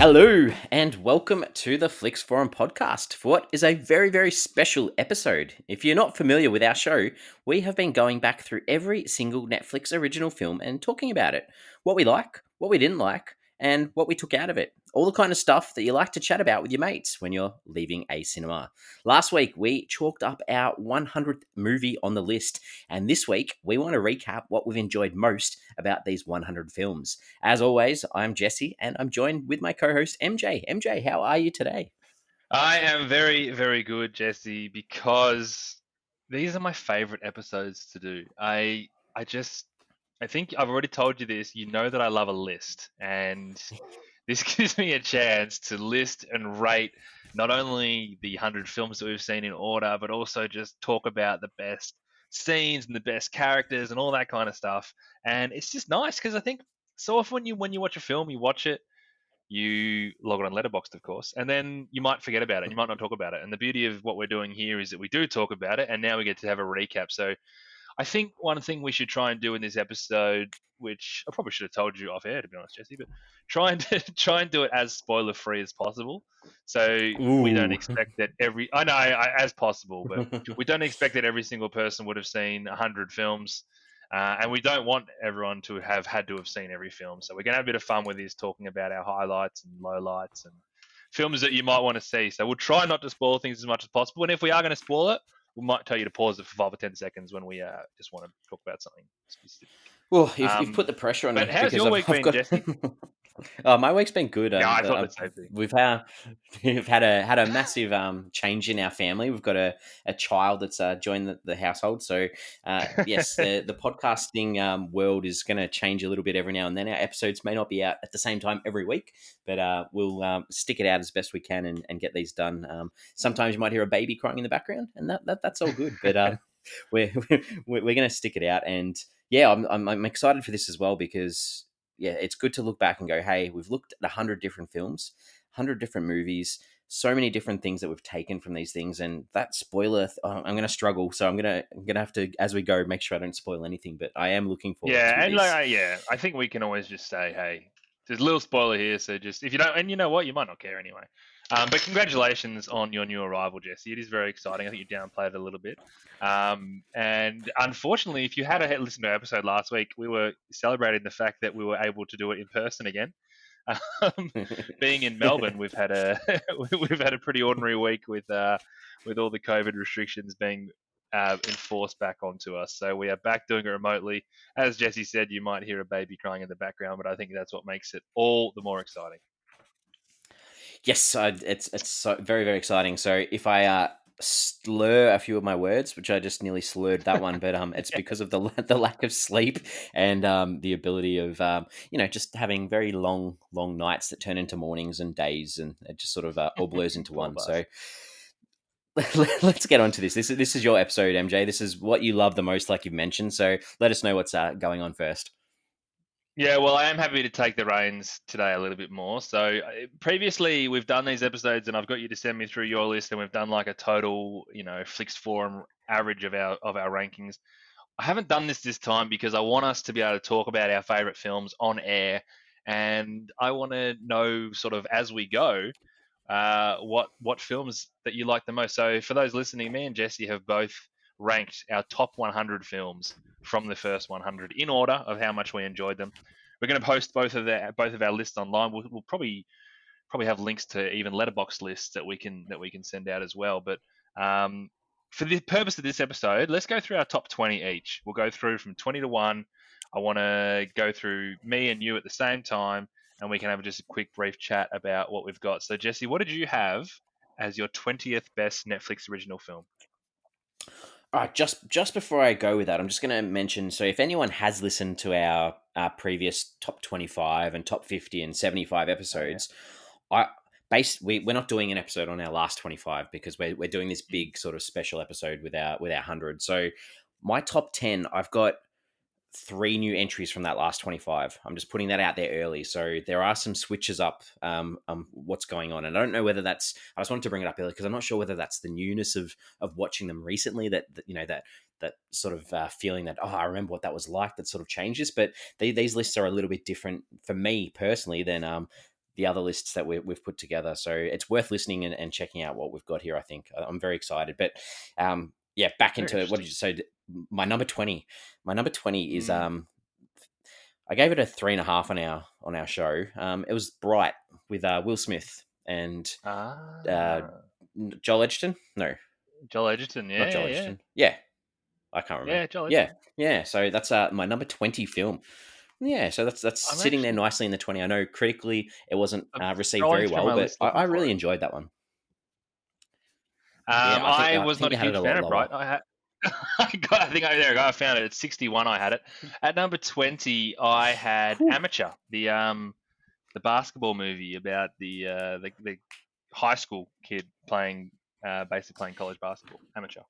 Hello, and welcome to the Flix Forum podcast for what is a very, very special episode. If you're not familiar with our show, we have been going back through every single Netflix original film and talking about it. What we like, what we didn't like, and what we took out of it. All the kind of stuff that you like to chat about with your mates when you're leaving a cinema. Last week, we chalked up our 100th movie on the list, and this week, we want to recap what we've enjoyed most about these 100 films. As always, I'm Jesse, and I'm joined with my co-host MJ. MJ, how are you today? I am very, very good, Jesse, because these are my favorite episodes to do. I think I've already told you this. You know that I love a list, and this gives me a chance to list and rate not only the 100 films that we've seen in order, but also just talk about the best scenes and the best characters and all that kind of stuff. And it's just nice because I think so often when you watch a film, you watch it, you log it on Letterboxd, of course, and then you might forget about it. You might not talk about it. And the beauty of what we're doing here is that we do talk about it, and now we get to have a recap. So I think one thing we should try and do in this episode, which I probably should have told you off air, to be honest, Jesse, but try and try and do it as spoiler free as possible. So we don't Ooh. expect that as possible, but we don't expect that every single person would have seen 100 films. And we don't want everyone to have had to have seen every film. So we're going to have a bit of fun with this, talking about our highlights and lowlights and films that you might want to see. So we'll try not to spoil things as much as possible. And if we are going to spoil it, we might tell you to pause it for 5 or 10 seconds when we just want to talk about something specific. Well, you've put the pressure on But me how's because your I've, week I've been, got. Jesse? My week's been good. Yeah, I thought the same thing. We've had we've had a massive change in our family. We've got a child that's joined the household. So yes, the podcasting world is going to change a little bit every now and then. Our episodes may not be out at the same time every week, but we'll stick it out as best we can and get these done. Sometimes you might hear a baby crying in the background, and that's all good. But we're we're going to stick it out, and yeah, I'm excited for this as well because yeah, it's good to look back and go, hey, we've looked at 100 different films, 100 different movies, so many different things that we've taken from these things, and that spoiler, I'm going to struggle. So I'm gonna have to, as we go, make sure I don't spoil anything. But I am looking forward Yeah, to and this. I think we can always just say, hey, there's a little spoiler here, so just if you don't, and you know what, you might not care anyway. But congratulations on your new arrival, Jesse. It is very exciting. I think you downplayed it a little bit. And unfortunately, if you had listened to our episode last week, we were celebrating the fact that we were able to do it in person again. Um, Being in Melbourne, we've had a we've had a pretty ordinary week with all the COVID restrictions being enforced back onto us. So we are back doing it remotely. As Jesse said, you might hear a baby crying in the background, but I think that's what makes it all the more exciting. Yes, it's so very, very exciting. So if I slur a few of my words, which I just nearly slurred that one, but it's because of the lack of sleep and the ability of just having very long nights that turn into mornings and days, and it just sort of all blurs into Poor one. bus. So let's get on to this. This is your episode, MJ. This is what you love the most, like you've mentioned. So let us know what's going on first. Yeah, well, I am happy to take the reins today a little bit more. So previously we've done these episodes, and I've got you to send me through your list, and we've done like a total, Flix Forum average of our rankings. I haven't done this time because I want us to be able to talk about our favorite films on air, and I want to know sort of as we go what films that you like the most. So for those listening, me and Jesse have both ranked our top 100 films from the first 100 in order of how much we enjoyed them. We're going to post both of our lists online. We'll probably have links to even letterbox lists that we can send out as well. But for the purpose of this episode, let's go through our top 20 each. We'll go through from 20 to 1. I want to go through me and you at the same time, and we can have just a quick brief chat about what we've got. So Jesse, what did you have as your 20th best Netflix original film? All right, just before I go with that, I'm just going to mention. So, if anyone has listened to our previous top 25 and top 50 and 75 Oh yeah. episodes, I we're not doing an episode on our last 25 because we're doing this Mm. big sort of special episode with our 100. So, my top 10, I've got three new entries from that last 25. I'm just putting that out there early. So there are some switches up what's going on. And I don't know whether that's, I just wanted to bring it up early because I'm not sure whether that's the newness of watching them recently that sort of feeling that, oh, I remember what that was like, that sort of changes. But these lists are a little bit different for me personally than the other lists that we've put together. So it's worth listening and checking out what we've got here. I think I'm very excited. But yeah, back Very into what interesting. did you say? My number 20. My number 20 is Mm. I gave it a 3.5 on our show. It was Bright with Will Smith and uh, Ah, Joel Edgerton. No, Joel Edgerton. not Yeah, Joel yeah, Edgerton. Yeah, I can't remember. yeah. Joel Yeah, Edgerton. yeah. So that's my number 20 film. Yeah, so that's I'm sitting there actually nicely in the 20. I know critically it wasn't I'm received scrolling very through well, my but list I looking for really it. enjoyed that one. Yeah, I I was think not a you had it huge a fan lot of lower. Bright. I think there we go. I found it at 61. I had it at number 20. I had Whew. Amateur, the basketball movie about the high school kid playing basically playing college basketball. Amateur.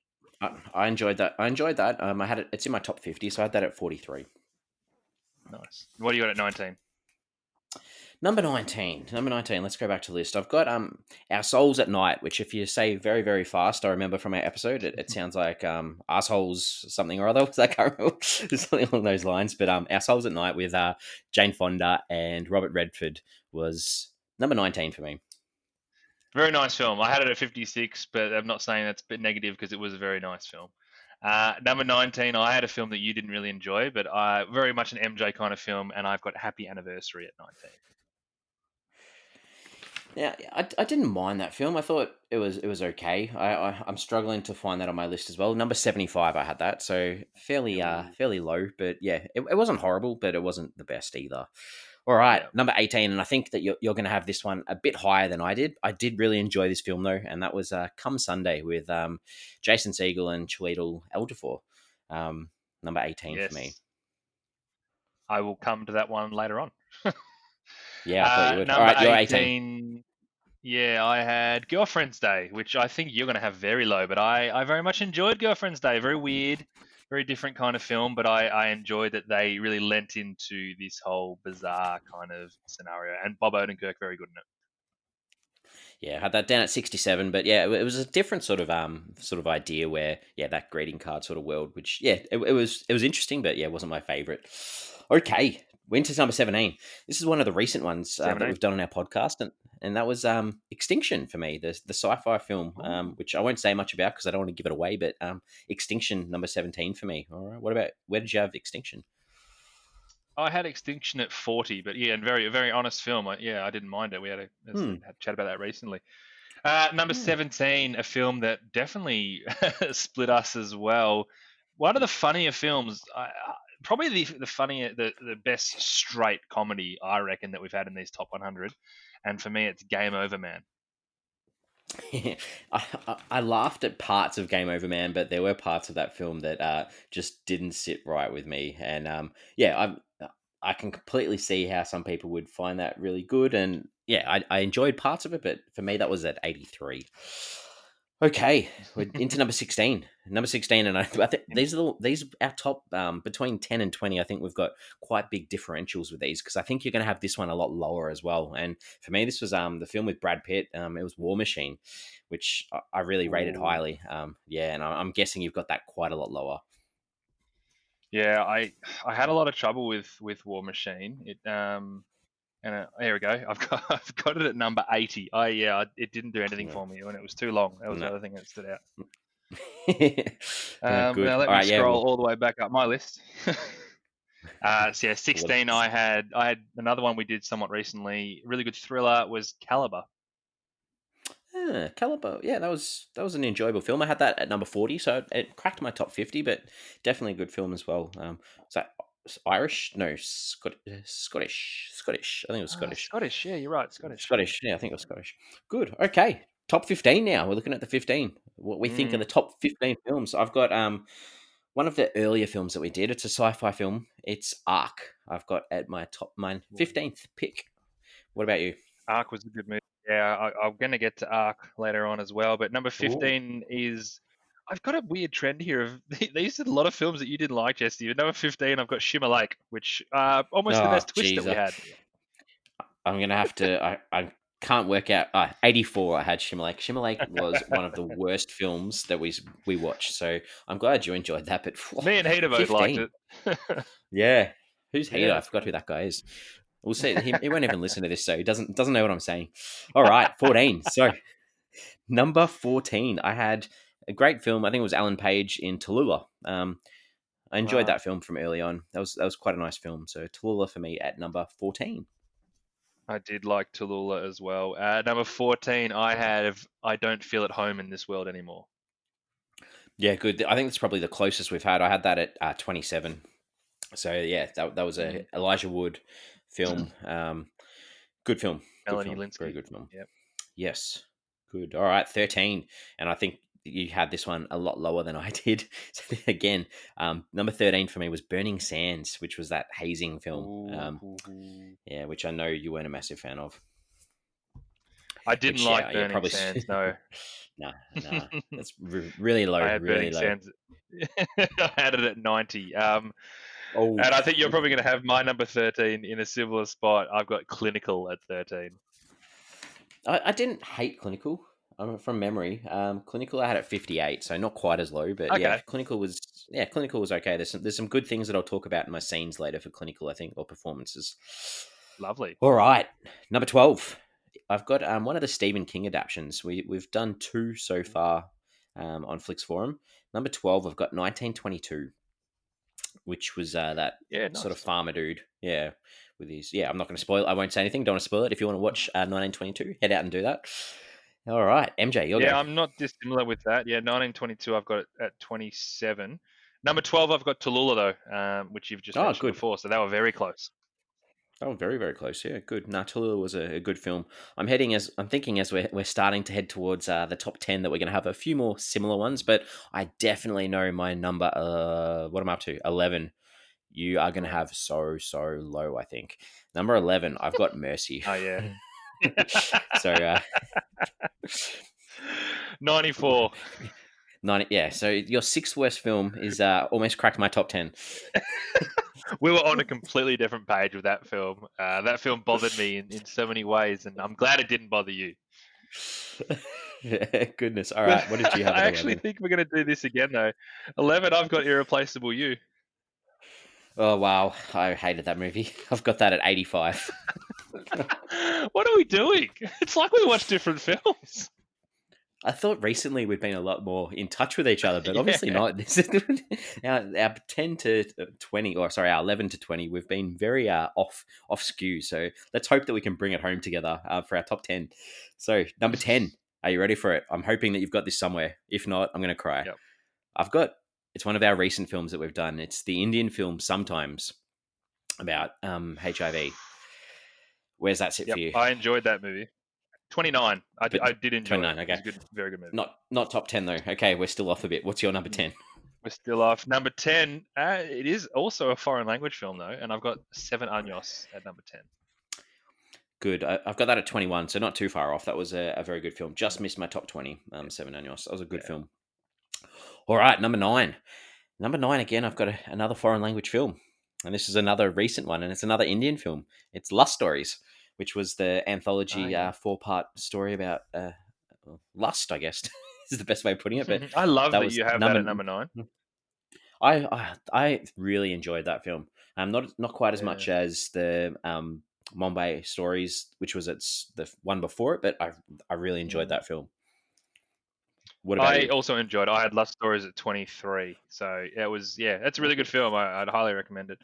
I enjoyed that. I enjoyed that. I had it. It's in my top 50, so I had that at 43. Nice. What do you got at 19? Number 19. Number 19. Let's go back to the list. I've got Our Souls at Night, which if you say very, very fast, I remember from our episode, it sounds like assholes something or other. I can't remember. Something along those lines. But Our Souls at Night with Jane Fonda and Robert Redford was number 19 for me. Very nice film. I had it at 56, but I'm not saying that's a bit negative because it was a very nice film. Number 19, I had a film that you didn't really enjoy, but very much an MJ kind of film, and I've got Happy Anniversary at 19. Yeah, I didn't mind that film. I thought it was okay. I'm struggling to find that on my list as well. Number 75, I had that, so Ooh. fairly low. But yeah, it wasn't horrible, but it wasn't the best either. All right, Yeah. number 18, and I think that you're going to have this one a bit higher than I did. I did really enjoy this film though, and that was Come Sunday with Jason Segel and Chiwetel Ejiofor. Number 18 for me. Yes. I will come to that one later on. Yeah, I thought you would. All Number right, you're 18. 18, yeah, I had Girlfriend's Day, which I think you're going to have very low, but I very much enjoyed Girlfriend's Day. Very weird, very different kind of film, but I enjoyed that they really lent into this whole bizarre kind of scenario. And Bob Odenkirk, very good in it. Yeah, I had that down at 67, but yeah, it was a different sort of idea where that greeting card sort of world, which it was interesting, but yeah, it wasn't my favorite. Okay, we're into number 17. This is one of the recent ones that 17. we've done on our podcast, and that was Extinction for me, the sci-fi film, Ooh. which I won't say much about because I don't want to give it away, but Extinction number 17 for me. All right, where did you have Extinction? I had Extinction at 40, but yeah, and a very honest film. I didn't mind it. We had Hmm. had a chat about that recently. Number Yeah. 17, a film that definitely split us as well. One of the funnier films, probably the funnier, the best straight comedy I reckon that we've had in these top 100. And for me, it's Game Over Man. I laughed at parts of Game Over Man, but there were parts of that film that just didn't sit right with me. And I can completely see how some people would find that really good. And yeah, I enjoyed parts of it, but for me, that was at 83. Okay, we're into number 16. Number 16, and I think these are our top between 10 and 20. I think we've got quite big differentials with these because I think you're going to have this one a lot lower as well. And for me, this was the film with Brad Pitt. It was War Machine, which I really rated Ooh. highly. Yeah, and I'm guessing you've got that quite a lot lower. Yeah, I had a lot of trouble with War Machine. Here we go. I've got it at number 80. It didn't do anything No, for me when it was too long. That was the no. other thing that stood out. No, good. Now let All me right, yeah. scroll Well, all the way back up my list. So yeah, what 16. I had another one we did somewhat recently. Really good thriller was Caliber. Caliber, yeah, that was an enjoyable film. I had that at number 40, so it cracked my top 50, but definitely a good film as well. Was that Irish? No, Scottish. I think it was Scottish. Scottish. Yeah, you're right. Scottish. Scottish. Yeah, I think it was Scottish. Good. Okay, top 15 now. We're looking at the 15. What we think of the Mm. top 15 films. I've got one of the earlier films that we did. It's a sci-fi film. It's Ark. I've got at my 15th pick. What about you? Ark was a good movie. Yeah, I'm going to get to Ark later on as well. But number Ooh. 15 is. I've got a weird trend here of these are a lot of films that you didn't like, Jesse. At number 15, I've got Shimmer Lake, which almost the Oh, best twist that jeez. we had. I'm gonna have to. I can't work out. 84. I had Shimmerlake. Shimmerlake was one of the worst films that we watched. So I'm glad you enjoyed that. But Me and Heater both liked 15. it. Yeah. Who's Hater? Yeah, I forgot who that guy is. We'll see. He won't even listen to this, so he doesn't know what I'm saying. All right, 14. So number 14, I had a great film. I think it was Alan Page in Tallulah. I enjoyed Wow. that film from early on. That was quite a nice film. So Tallulah for me at number 14. I did like Tallulah as well. Number 14, I Don't Feel at Home in This World Anymore. Yeah, good. I think that's probably the closest we've had. I had that at 27. So yeah, that was a Elijah Wood film. Good film. Good Melanie film. Very Linsky. good film. Yep. Yes. Good. All right, 13. And I think you had this one a lot lower than I did. So again, number 13 for me was Burning Sands, which was that hazing film. Ooh. Yeah, which I know you weren't a massive fan of. I didn't Which, yeah, like you Burning probably Sands, should. no. Nah. That's really low, I had really Burning low. Sands. I had it at 90. Oh, And I think you're probably going to have my number 13 in a similar spot. I've got Clinical at 13. I didn't hate Clinical. From memory. Clinical I had at 58, so not quite as low, but yeah, Okay, Clinical was okay. There's some good things that I'll talk about in my scenes later for Clinical, I think, or performances. lovely. All right, number 12. I've got one of the Stephen King adaptions. We've done two so far on Flix Forum. Number 12, I've got 1922, which was that Yeah, sort of nice. farmer dude. Yeah, with his. Yeah, I'm not going to spoil it. I won't say anything. Don't want to spoil it. If you want to watch 1922, head out and do that. All right, MJ, you'll go. Yeah, I'm not dissimilar with that. Yeah, 1922, I've got it at 27. Number 12, I've got Tallulah, though, which you've just Oh, mentioned good. before. So they were very close. Oh, very, very close. Yeah, good. Nah, Tallulah was a good film. I'm thinking as we're starting to head towards the top 10 that we're going to have a few more similar ones, but I definitely know my number. What am I up to? 11. You are going to 11. have so low. I think number 11. I've got Mercy. Oh, yeah. So 94. 90. Yeah. So your sixth worst film is almost cracked my top 10. We were on a completely different page with that film. That film bothered me in so many ways, and I'm glad it didn't bother you. Goodness. All right. What did you have I at actually 11? think we're going to do this again, though. 11, I've got Irreplaceable You. Oh wow, I hated that movie. I've got that at 85. What are we doing? It's like we watch different films. I thought recently we've been a lot more in touch with each other, but obviously Yeah. not. This is our 10 to 20, or sorry, our 11 to 20. We've been very off skew. So let's hope that we can bring it home together for our top 10. So number 10, are you ready for it? I'm hoping that you've got this somewhere. If not, I'm going to cry. Yep. I've got. It's one of our recent films that we've done. It's the Indian film Sometimes about HIV. Where's that sit for Yep. you? I enjoyed that movie. 29. But I did enjoy it. 29, It was okay. a good, very good movie. Not top 10 though. Okay, we're still off a bit. What's your number 10? We're still off. Number 10, it is also a foreign language film, though, and I've got Seven Años at number 10. Good. I've got that at 21, so not too far off. That was a very good film. Just missed my top 20. Seven Años. That was a good film. All right, number 9. Number 9 again. I've got another foreign language film, and this is another recent one, and it's another Indian film. It's Lust Stories, which was the anthology 4-part story about lust, I guess is the best way of putting it. But I love that was you have that at number 9. I really enjoyed that film. Not quite as Yeah. much as the Mumbai Stories, which was the one before it, but I really enjoyed that film. What about I you? also enjoyed it. I had Lust Stories at 23. So it's a really good film. I'd highly recommend it.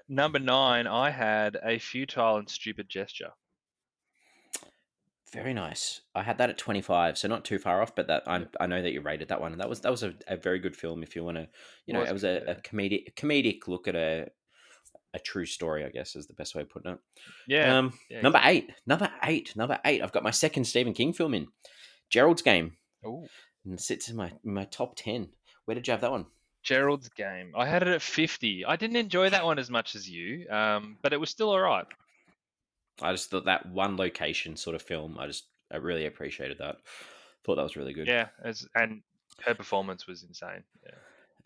Number 9, I had A Futile and Stupid Gesture. Very nice. I had that at 25, so not too far off, but I know that you rated that one. That was a very good film if you want to, it was good, a comedic look at a true story, I guess is the best way of putting it. Yeah. Number Exactly. 8. Number 8. I've got my second Stephen King film in Gerald's Game. Ooh. And it sits in my top 10. Where did you have that one? Gerald's Game. I had it at 50. I didn't enjoy that one as much as you, but it was still all right. I just thought that one location sort of film, I really appreciated that. Thought that was really good. Yeah, and her performance was insane. Yeah.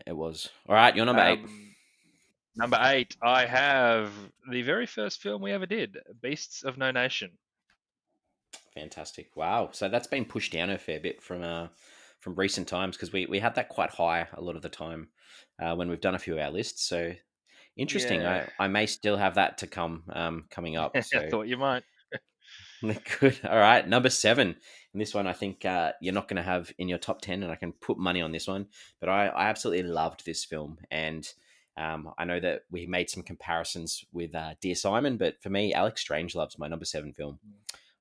It was. All right, you're number 8. Number 8, I have the very first film we ever did, Beasts of No Nation. Fantastic. Wow. So that's been pushed down a fair bit from recent times because we had that quite high a lot of the time when we've done a few of our lists. So Interesting. Yeah, I may still have that to come coming up. I So thought you might. good. All right, number 7. And this one I think you're not going to have in your top 10, and I can put money on this one. But I absolutely loved this film, and I know that we made some comparisons with Dear Simon, but for me, Alex Strangelove's my number 7 film.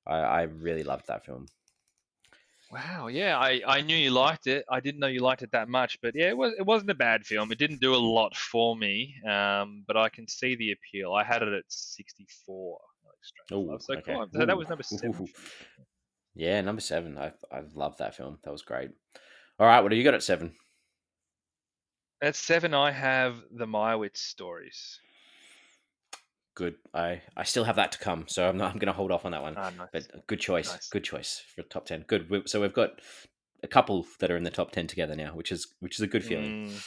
I really loved that film. Wow, yeah, I knew you liked it. I didn't know you liked it that much, but yeah, it wasn't a bad film. It didn't do a lot for me, but I can see the appeal. I had it at 64. Alex Oh, Strangelove. So okay. cool. So that Ooh. was number 7 for you. Yeah, number 7. I love that film. That was great. All right, what do you got at 7? At 7, I have the Meyerowitz stories. Good. I still have that to come, so I'm going to hold off on that one. Ah, nice, But good choice. nice. Good choice for top 10. Good. So we've got a couple that are in the top 10 together now, which is a good feeling. Mm,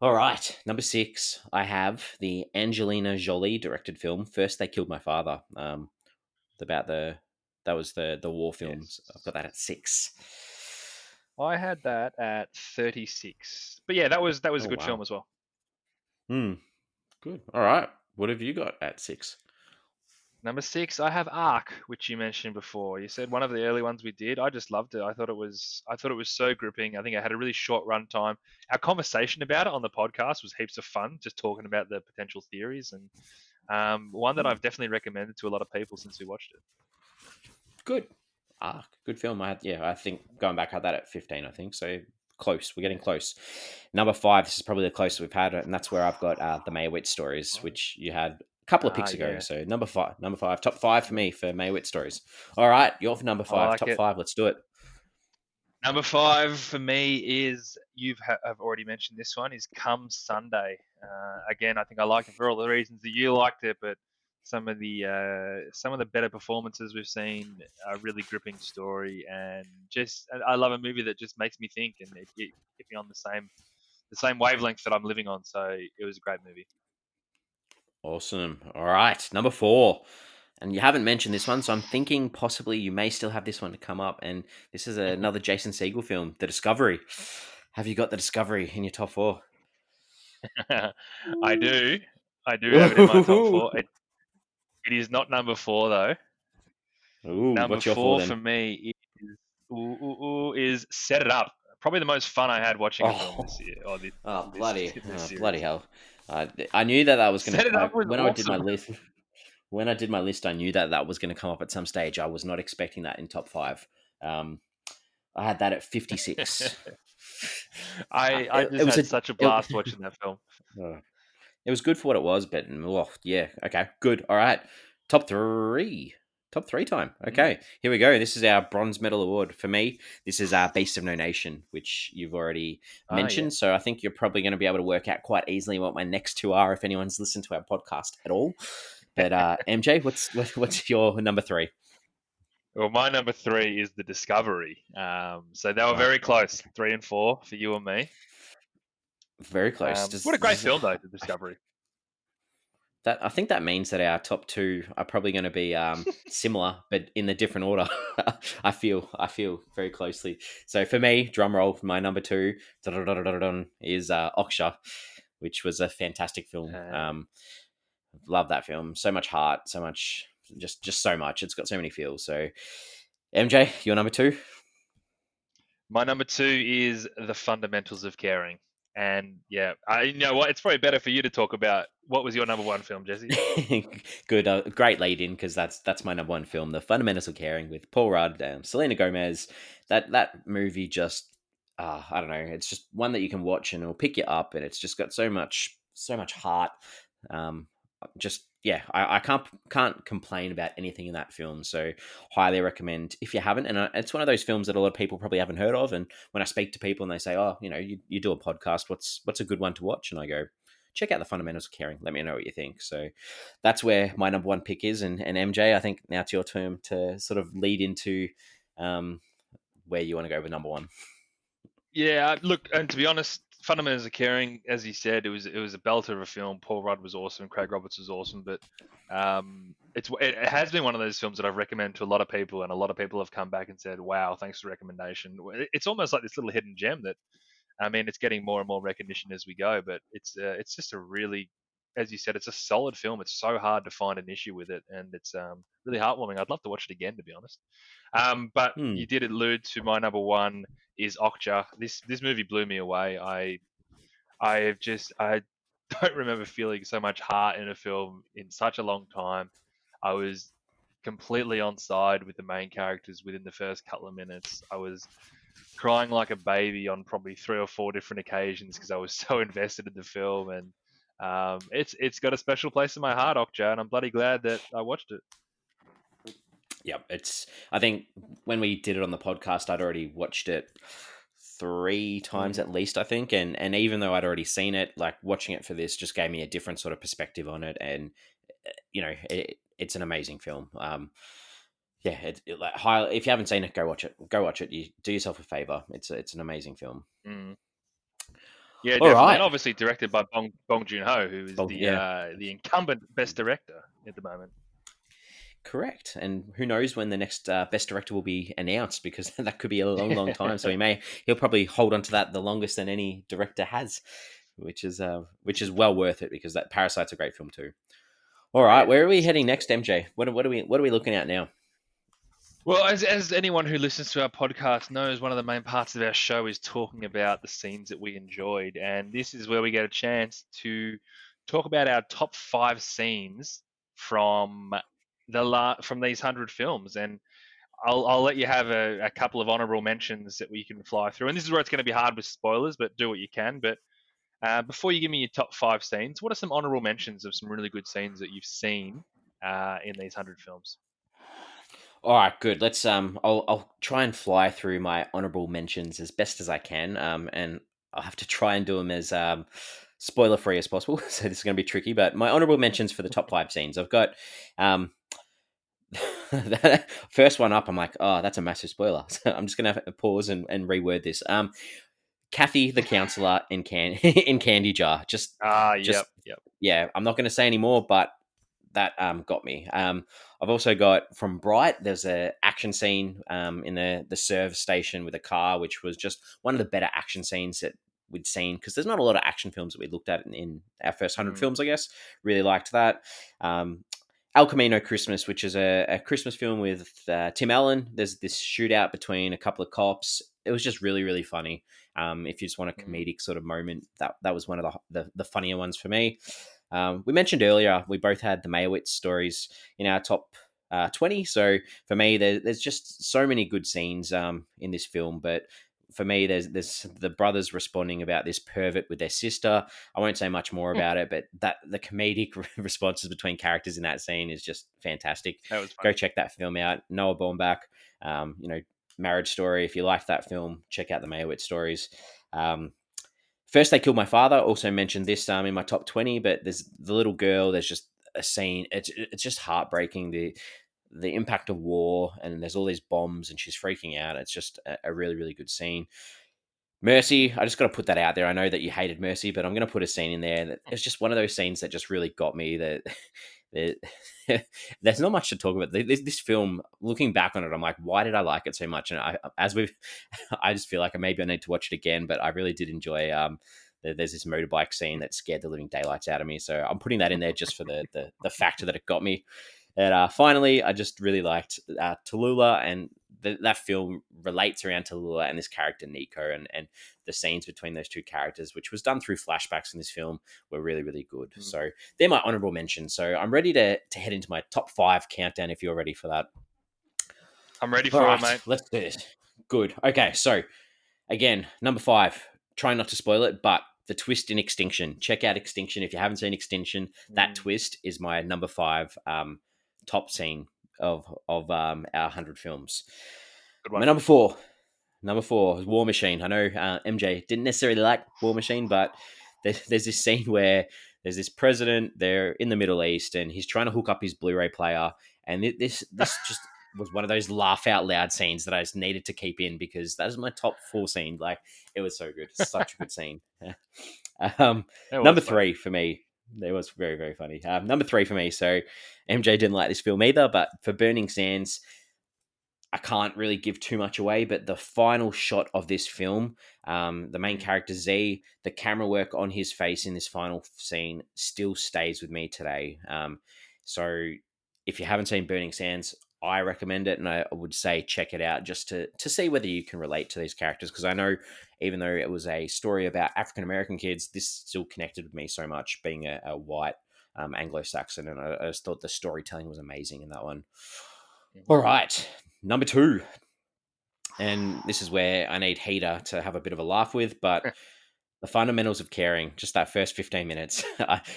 All right, number 6. I have the Angelina Jolie directed film First They Killed My Father. About the that was the war films. I've got yes, that at 6. I had that at 36. But yeah, that was a Oh good film wow. as well. Hmm. Good. All right. What have you got at 6? Number 6, I have Arc, which you mentioned before. You said one of the early ones we did. I just loved it. I thought it was so gripping. I think it had a really short run time. Our conversation about it on the podcast was heaps of fun, just talking about the potential theories, and one that I've definitely recommended to a lot of people since we watched it. Good. Good film. I think going back, I had that at 15, I think. So close. We're getting close. Number 5, this is probably the closest we've had, and that's where I've got the Maywit stories, which you had a couple of picks ago. Yeah, So number 5, top 5 for me for Maywit stories. All right, you're for number I 5, like top it. 5. Let's do it. Number 5 for me is have already mentioned this one is Come Sunday. Again, I think I liked it for all the reasons that you liked it, but some of the better performances we've seen, a really gripping story, and just I love a movie that just makes me think, and it kept me on the same wavelength that I'm living on. So it was a great movie. Awesome. All right, number 4. And you haven't mentioned this one, so I'm thinking possibly you may still have this one to come up. And this is another Jason Segel film, The Discovery. Have you got The Discovery in your top 4? I do, I do have it in my top Ooh, four. It is not number 4 though. Number what's your 4 4 then? for me is is Set It Up. Probably the most fun I had watching a film this Oh, year, or this bloody series. hell! I knew that was gonna. Set It Up was When I did my awesome. list, when I did my list, I knew that was going to come up at some stage. I was not expecting that in top 5. Um, I had that at 56. I It just was had a. such a It, blast watching that film. uh, it was good for what it was, but yeah, okay, good. All right, top 3. Top 3 time. Mm. Okay, here we go. This is our bronze medal award for me. This is our Beast of No Nation, which you've already Ah, yeah. mentioned. So I think you're probably going to be able to work out quite easily what my next 2 are if anyone's listened to our podcast at all. But MJ, what's your number 3? Well, my number 3 is The Discovery. So they were Oh, very close, 3 and 4 for you and me. very close. What a great film, though, The Discovery. That I think that means that our top 2 are probably going to be similar, but in the different order. I feel very closely. So for me, drum roll for my number 2 is Oksha, which was a fantastic film. Uh, Love that film. So much heart, so much, just so much. It's got so many feels. So MJ, your number 2. My number 2 is The Fundamentals of Caring. And yeah, you know what? It's probably better for you to talk about. What was your number 1 film, Jesse? Good, great lead in because that's my number 1 film, The Fundamentals of Caring with Paul Rudd, Selena Gomez. That movie just, I don't know, it's just one that you can watch and it'll pick you up, and it's just got so much heart. Just yeah, I can't complain about anything in that film. So highly recommend if you haven't. And it's one of those films that a lot of people probably haven't heard of. And when I speak to people and they say, "Oh, you do a podcast, what's a good one to watch?" and I go, check out The Fundamentals of Caring. Let me know what you think. So that's where my number 1 pick is. And MJ, I think now it's your turn to sort of lead into um, where you want to go with number 1. Yeah, look, and to be honest, Fundamentals of Caring, as you said, it was a belter of a film. Paul Rudd was awesome, Craig Roberts was awesome, but it has been one of those films that I've recommended to a lot of people, and a lot of people have come back and said, "Wow, thanks for the recommendation." It's almost like this little hidden gem that, I mean, it's getting more and more recognition as we go, but it's just a really as you said, it's a solid film. It's so hard to find an issue with it, and it's really heartwarming. I'd love to watch it again, to be honest. But Hmm. you did allude to my number one is Okja. This movie blew me away. I don't remember feeling so much heart in a film in such a long time. I was completely on side with the main characters within the first couple of minutes. I was crying like a baby on probably 3 or 4 different occasions because I was so invested in the film, and it's got a special place in my heart, Okja, and I'm bloody glad that I watched it. Yep, it's. I think when we did it on the podcast, I'd already watched it 3 times Mm, at least. I think, and even though I'd already seen it, like watching it for this just gave me a different sort of perspective on it, and it's an amazing film. Yeah, like if you haven't seen it, go watch it. Go watch it. You do yourself a favor. It's an amazing film. mm. Yeah, All definitely, and right. obviously directed by Bong Joon Ho, who is Well, yeah, the incumbent best director at the moment. correct. And who knows when the next best director will be announced, because that could be a long, long time. So he'll probably hold on to that the longest than any director has, which is well worth it, because that Parasite's a great film too. All Oh right, yeah, where are we heading next, MJ? What are we looking at now? well, as anyone who listens to our podcast knows, one of the main parts of our show is talking about the scenes that we enjoyed, and this is where we get a chance to talk about our top 5 scenes from from these 100 films. And I'll let you have a couple of honorable mentions that we can fly through. And this is where it's going to be hard with spoilers, but do what you can. But before you give me your top 5 scenes, what are some honorable mentions of some really good scenes that you've seen in these 100 films? All right, good. Let's I'll try and fly through my honorable mentions as best as I can. And I'll have to try and do them as spoiler free as possible. So this is going to be tricky. But my honorable mentions for the top 5 scenes, I've got um first one up. I'm like, oh, that's a massive spoiler. So I'm just gonna have to pause and reword this. Kathy, the counselor in Candy Jar. Just Yep, yep. yeah. I'm not going to say any more, but that got me. I've also got from Bright. There's a action scene in the service station with a car, which was just one of the better action scenes that we'd seen, because there's not a lot of action films that we looked at in our first 100 films. I guess really liked that. El Camino Christmas, which is a Christmas film with Tim Allen. There's this shootout between a couple of cops. It was just really, really funny. If you just want a Mm, comedic sort of moment, that was one of the funnier ones for me. We mentioned earlier we both had the Meyerowitz stories in our top 20. So for me, there's just so many good scenes in this film. But for me, there's the brothers responding about this pervert with their sister. I won't say much more mm. about it, but that the comedic responses between characters in that scene is just fantastic. That was Go funny. check that film out. Noah Baumbach, Marriage Story. If you like that film, check out the Meyerowitz stories. Um, First, They Killed My Father. Also mentioned this in my top 20, but there's the little girl. There's just a scene. It's just heartbreaking. The impact of war, and there's all these bombs, and she's freaking out. It's just a really, really good scene. Mercy, I just got to put that out there. I know that you hated Mercy, but I'm going to put a scene in there that it's just one of those scenes that just really got me. That there's not much to talk about. This film, looking back on it, I'm like, why did I like it so much? And I just feel like maybe I need to watch it again. But I really did enjoy. There's this motorbike scene that scared the living daylights out of me. So I'm putting that in there just for the factor that it got me. And finally, I just really liked Tallulah, and that film relates around Tallulah and this character Nico, and the scenes between those two characters, which was done through flashbacks in this film, were really, really good. Mm. So they're my honorable mentions. So I'm ready to head into my top 5 countdown if you're ready for that. I'm ready All for it, right, mate. let's do this. Good. Okay, so again, number 5. Try not to spoil it, but the twist in Extinction. Check out Extinction if you haven't seen Extinction. That Mm, twist is my number 5 top scene of our 100 films. good My one. number four is War Machine. I know MJ didn't necessarily like War Machine, but there's this scene where there's this president. They're in the Middle East, and he's trying to hook up his Blu-ray player, and this just was one of those laugh out loud scenes that I just needed to keep in, because that is my top 4 scene. Like, it was so good, such a good scene. um, That was Number funny. 3 for me. It was very, very funny. Number 3 for me. So MJ didn't like this film either, but for Burning Sands, I can't really give too much away, but the final shot of this film, the main Mm. character Z, the camera work on his face in this final scene still stays with me today. So if you haven't seen Burning Sands, I recommend it, and I would say check it out just to see whether you can relate to these characters. Because I know, even though it was a story about African American kids, this still connected with me so much, being a white Anglo-Saxon, and I just thought the storytelling was amazing in that one. All Mhm. right, number two, and this is where I need Heater to have a bit of a laugh with, but the fundamentals of caring, just that first 15 minutes.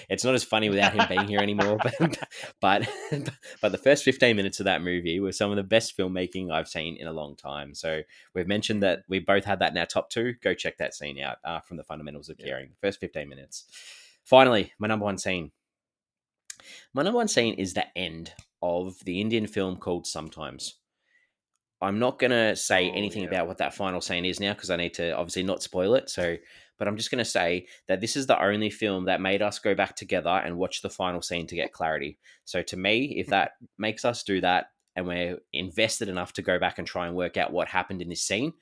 It's not as funny without him being here anymore, but but the first 15 minutes of that movie were some of the best filmmaking I've seen in a long time. So we've mentioned Mm, that we both had that in our top two. Go check that scene out from the fundamentals of yeah. caring. The first 15 minutes. Finally, my number one scene. My number one scene is the end of the Indian film called Sometimes. I'm not going to say Oh anything yeah. about what that final scene is now because I need to obviously not spoil it. So, but I'm just going to say that this is the only film that made us go back together and watch the final scene to get clarity. So, to me, if that makes us do that and we're invested enough to go back and try and work out what happened in this scene,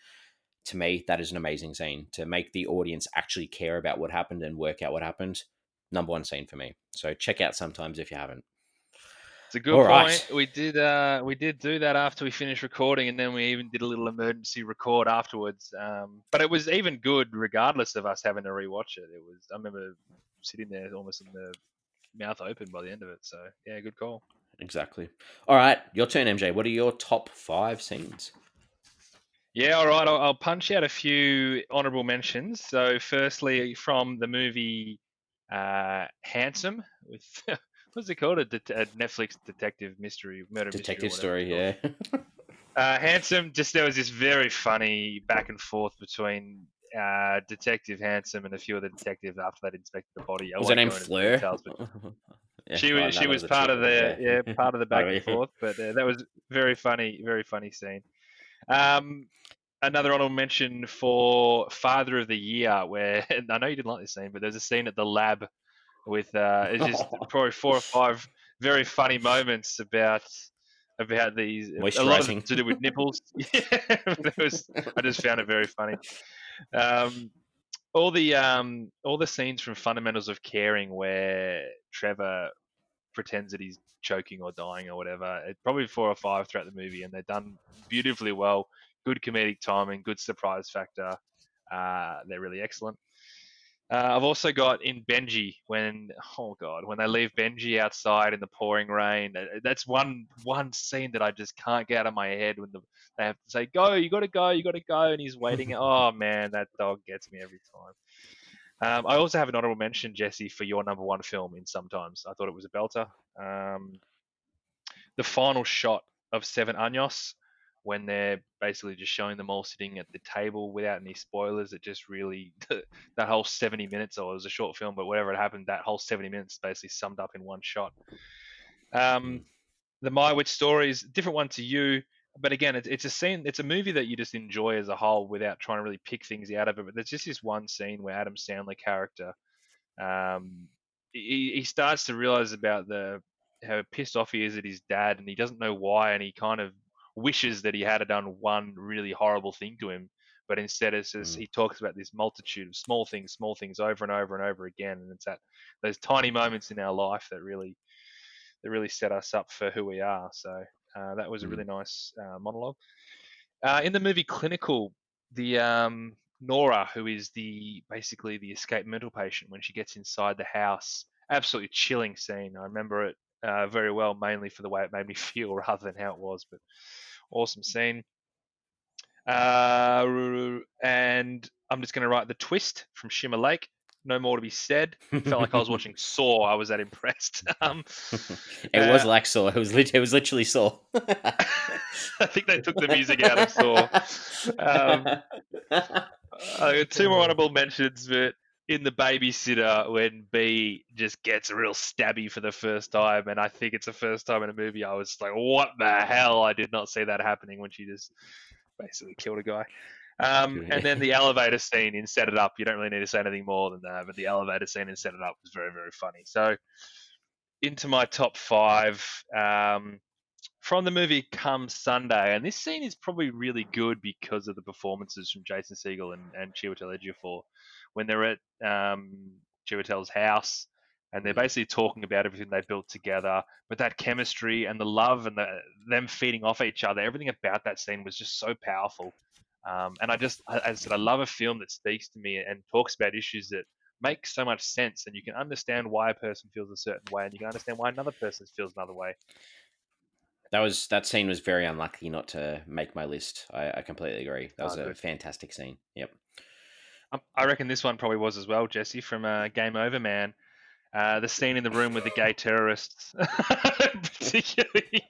to me, that is an amazing scene to make the audience actually care about what happened and work out what happened. Number one scene for me. So, check out Sometimes if you haven't. It's a good All point. right. We did do that after we finished recording, and then we even did a little emergency record afterwards. But it was even good, regardless of us having to rewatch it. It was. I remember sitting there almost in the mouth open by the end of it. So yeah, good call. Exactly. All right. Your turn, MJ. What are your top five scenes? Yeah, all right. I'll punch out a few honorable mentions. So, firstly, from the movie Handsome, with what's it called? A Netflix detective mystery, murder mystery, or Detective whatever it's story, called. yeah. Handsome, just there was this very funny back and forth between Detective Handsome and a few of the detectives after they'd inspected the body. I Was her won't name go into the Fleur? details, but Yeah. she Oh, was no, she that was was a part chick, of wasn't the, it? yeah, Yeah. part of the back Oh, and yeah. forth. But that was very funny scene. Um, Another honorable mention for Father of the Year, where and I know you didn't like this scene, but there's a scene at the lab with it's just probably four or five very funny moments about these, a lot of it Moisturizing. to do with nipples. Yeah, I just found it very funny. Um, all the scenes from Fundamentals of Caring where Trevor pretends that he's choking or dying or whatever. It's probably four or five throughout the movie, and they're done beautifully well. Good comedic timing, good surprise factor. They're really excellent. I've also got in Benji when, oh god, when they leave Benji outside in the pouring rain. That's one scene that I just can't get out of my head when they have to say, "Go, you got to go, you got to go," and he's waiting. Oh man, that dog gets me every time. I also have an honorable mention, Jesse, for your number one film in Sometimes. I thought it was a belter. Um, the final shot of Seven Años, when they're basically just showing them all sitting at the table without any spoilers, it just really, that whole 70 minutes, or it was a short film, but whatever it happened, that whole 70 minutes basically summed up in one shot. Um, the My Witch story is a different one to you, but again, it's a scene, it's a movie that you just enjoy as a whole without trying to really pick things out of it. But there's just this one scene where Adam Sandler character, um, he starts to realize about the how pissed off he is at his dad, and he doesn't know why, and he kind of wishes that he had done one really horrible thing to him, but instead it's just, Mm, he talks about this multitude of small things over and over and over again, and it's that those tiny moments in our life that really set us up for who we are. So that was a mm, really nice monologue. In the movie Clinical, the Nora, who is the basically the escaped mental patient, when she gets inside the house, absolutely chilling scene. I remember it very well, mainly for the way it made me feel rather than how it was. But awesome scene. And I'm just going to write the twist from Shimmer Lake. No more to be said. Felt like I was watching Saw. I was that impressed. it was Uh, like Saw. It was literally Saw. I think they took the music out of Saw. Um, I got two more honorable mentions, but in The Babysitter, when B just gets real stabby for the first time, and I think it's the first time in a movie I was like, what the hell? I did not see that happening when she just basically killed a guy. And then the elevator scene in Set It Up. You don't really need to say anything more than that, but the elevator scene in Set It Up was very, very funny. So into my top five. from the movie Come Sunday, and this scene is probably really good because of the performances from Jason Segel and Chiwetel Ejiofor when they're at Chiwetel's house and they're basically talking about everything they've built together. But that chemistry and the love and them feeding off each other, everything about that scene was just so powerful. And as I said, I love a film that speaks to me and talks about issues that make so much sense, and you can understand why a person feels a certain way, and you can understand why another person feels another way. That scene was very unlucky not to make my list. I completely agree. That was Oh, a good. fantastic scene. Yep. I reckon this one probably was as well, Jesse, from Game Over, Man. The scene in the room with the gay terrorists, particularly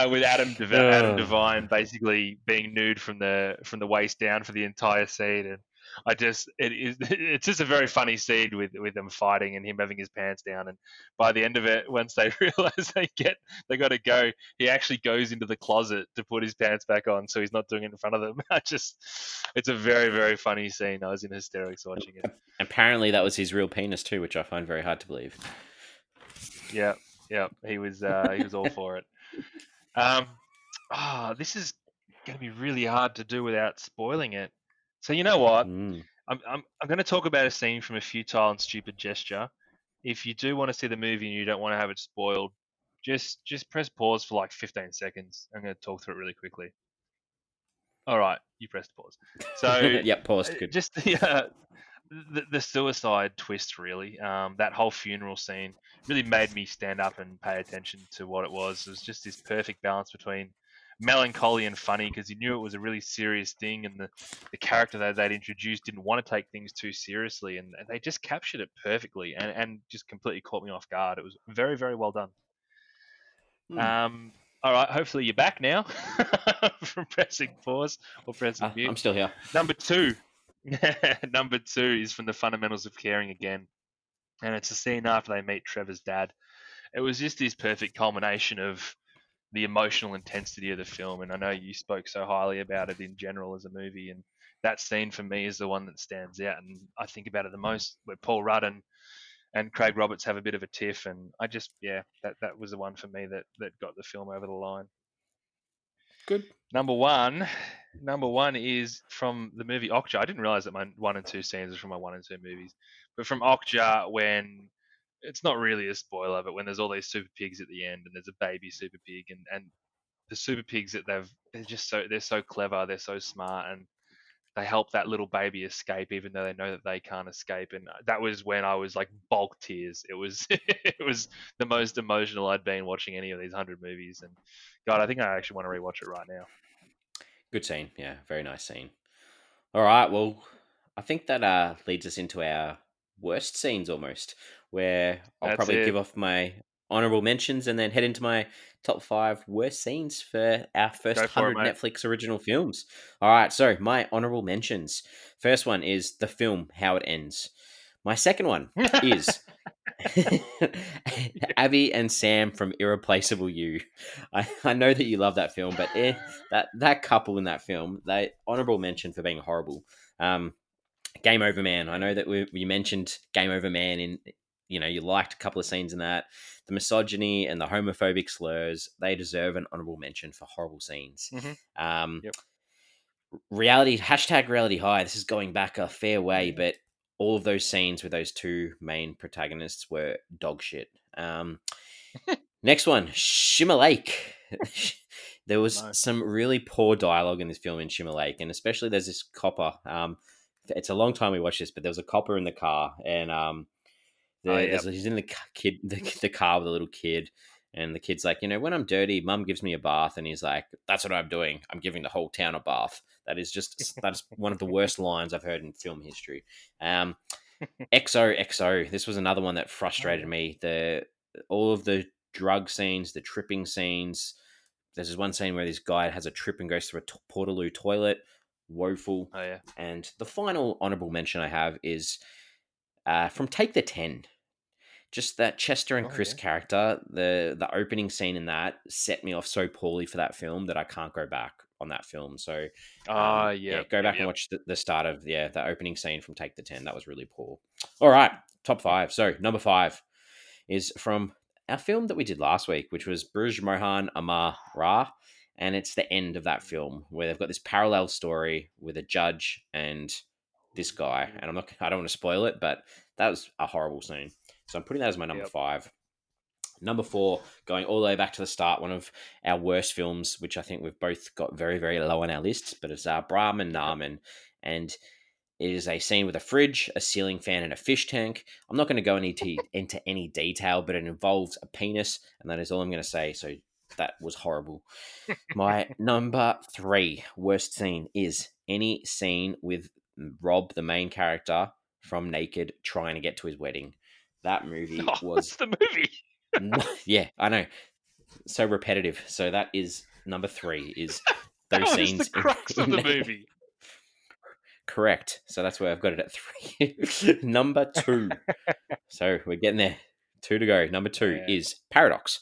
with Adam Oh. Devine basically being nude from the waist down for the entire scene, and it's just a very funny scene with them fighting and him having his pants down, and by the end of it, once they realize they got to go, he actually goes into the closet to put his pants back on, so he's not doing it in front of them. It's a very very funny scene. I was in hysterics watching it. Apparently, that was his real penis too, which I find very hard to believe. Yeah, yeah, he was all for it. Um, this is going to be really hard to do without spoiling it. So you know what? Mm. I'm going to talk about a scene from A Futile and Stupid Gesture. If you do want to see the movie and you don't want to have it spoiled, just press pause for like 15 seconds. I'm going to talk through it really quickly. All right, you pressed pause. So Yep, paused. Good. just yeah, the suicide twist really, that whole funeral scene really made me stand up and pay attention to what it was. It was just this perfect balance between melancholy and funny because you knew it was a really serious thing, and the character that they'd introduced didn't want to take things too seriously, and they just captured it perfectly and just completely caught me off guard. It was very very well done. Mm. um all right, hopefully you're back now from pressing pause or pressing mute. I'm still here. Number two. Number two is from The Fundamentals of Caring again. And it's a scene after they meet Trevor's dad. It was just this perfect culmination of the emotional intensity of the film. And I know you spoke so highly about it in general as a movie. And that scene for me is the one that stands out. And I think about it the most, where Paul Rudd and Craig Roberts have a bit of a tiff. And that was the one for me that got the film over the line. Good. Number one, number one is from the movie Okja. I didn't realize that my 1 and 2 scenes are from my 1 and 2 movies, but from Okja, when it's not really a spoiler, but when there's all these super pigs at the end and there's a baby super pig, and the super pigs that they're so clever, they're so smart, and they help that little baby escape even though they know that they can't escape. And that was when I was like bulk tears. It was it was the most emotional I'd been watching any of these 100 movies. And God, I think I actually want to rewatch it right now. Good scene. Yeah, very nice scene. All right. Well, I think that leads us into our worst scenes almost, where I'll That's probably give it. off my honorable mentions and then head into my top 5 worst scenes for our first Go for it, 100 mate. Netflix original films. All right. So, my honorable mentions. First one is the film How It Ends. My second one is Abby and Sam from Irreplaceable You. I know that you love that film, but that couple in that film, they honorable mention for being horrible. Game Over Man. I know that we mentioned Game Over Man in, you liked a couple of scenes in that. The misogyny and the homophobic slurs, they deserve an honorable mention for horrible scenes. Mm-hmm. Um, Yep. reality high. This is going back a fair way, Yeah. but all of those scenes with those two main protagonists were dog shit. Next one, Shimmer Lake. There was No. some really poor dialogue in this film in Shimmer Lake, and especially there's this copper. It's a long time we watched this, but there was a copper in the car, and Oh yeah. he's in the car with a little kid, and the kid's like, when I'm dirty, Mum gives me a bath, and he's like, that's what I'm doing. I'm giving the whole town a bath. That's one of the worst lines I've heard in film history. XOXO. This was another one that Oh frustrated yeah. me. All of the drug scenes, the tripping scenes. There's this one scene where this guy has a trip and goes through a Portaloo toilet. Woeful. Oh yeah. And the final honorable mention I have is from Take the 10. Just that Chester and Oh Chris yeah. character, the opening scene in that set me off so poorly for that film that I can't go back on that film. So, Ah yeah, yep. go Yep. back and Yep. watch the start of the opening scene from Take the 10. That was really poor. All right, top 5. So number 5 is from our film that we did last week, which was Bruj Mohan Amar Ra, and it's the end of that film where they've got this parallel story with a judge and this guy, and I don't want to spoil it, but that was a horrible scene. So I'm putting that as my number Yep. 5. Number 4, going all the way back to the start, one of our worst films, which I think we've both got very, very low on our lists, but it's Brahman Yep. Naman, and it is a scene with a fridge, a ceiling fan, and a fish tank. I'm not going to go into any detail, but it involves a penis, and that is all I'm going to say. So that was horrible. My number 3 worst scene is any scene with Rob, the main character, from Naked trying to get to his wedding. That movie Oh, was that's the movie. yeah, I know, so repetitive. So that is number 3. Is That those was the scenes crux of the Naked. movie. Correct. So that's where I've got it at 3. Number 2. So we're getting there. 2 to go. Number 2 Yeah. is Paradox.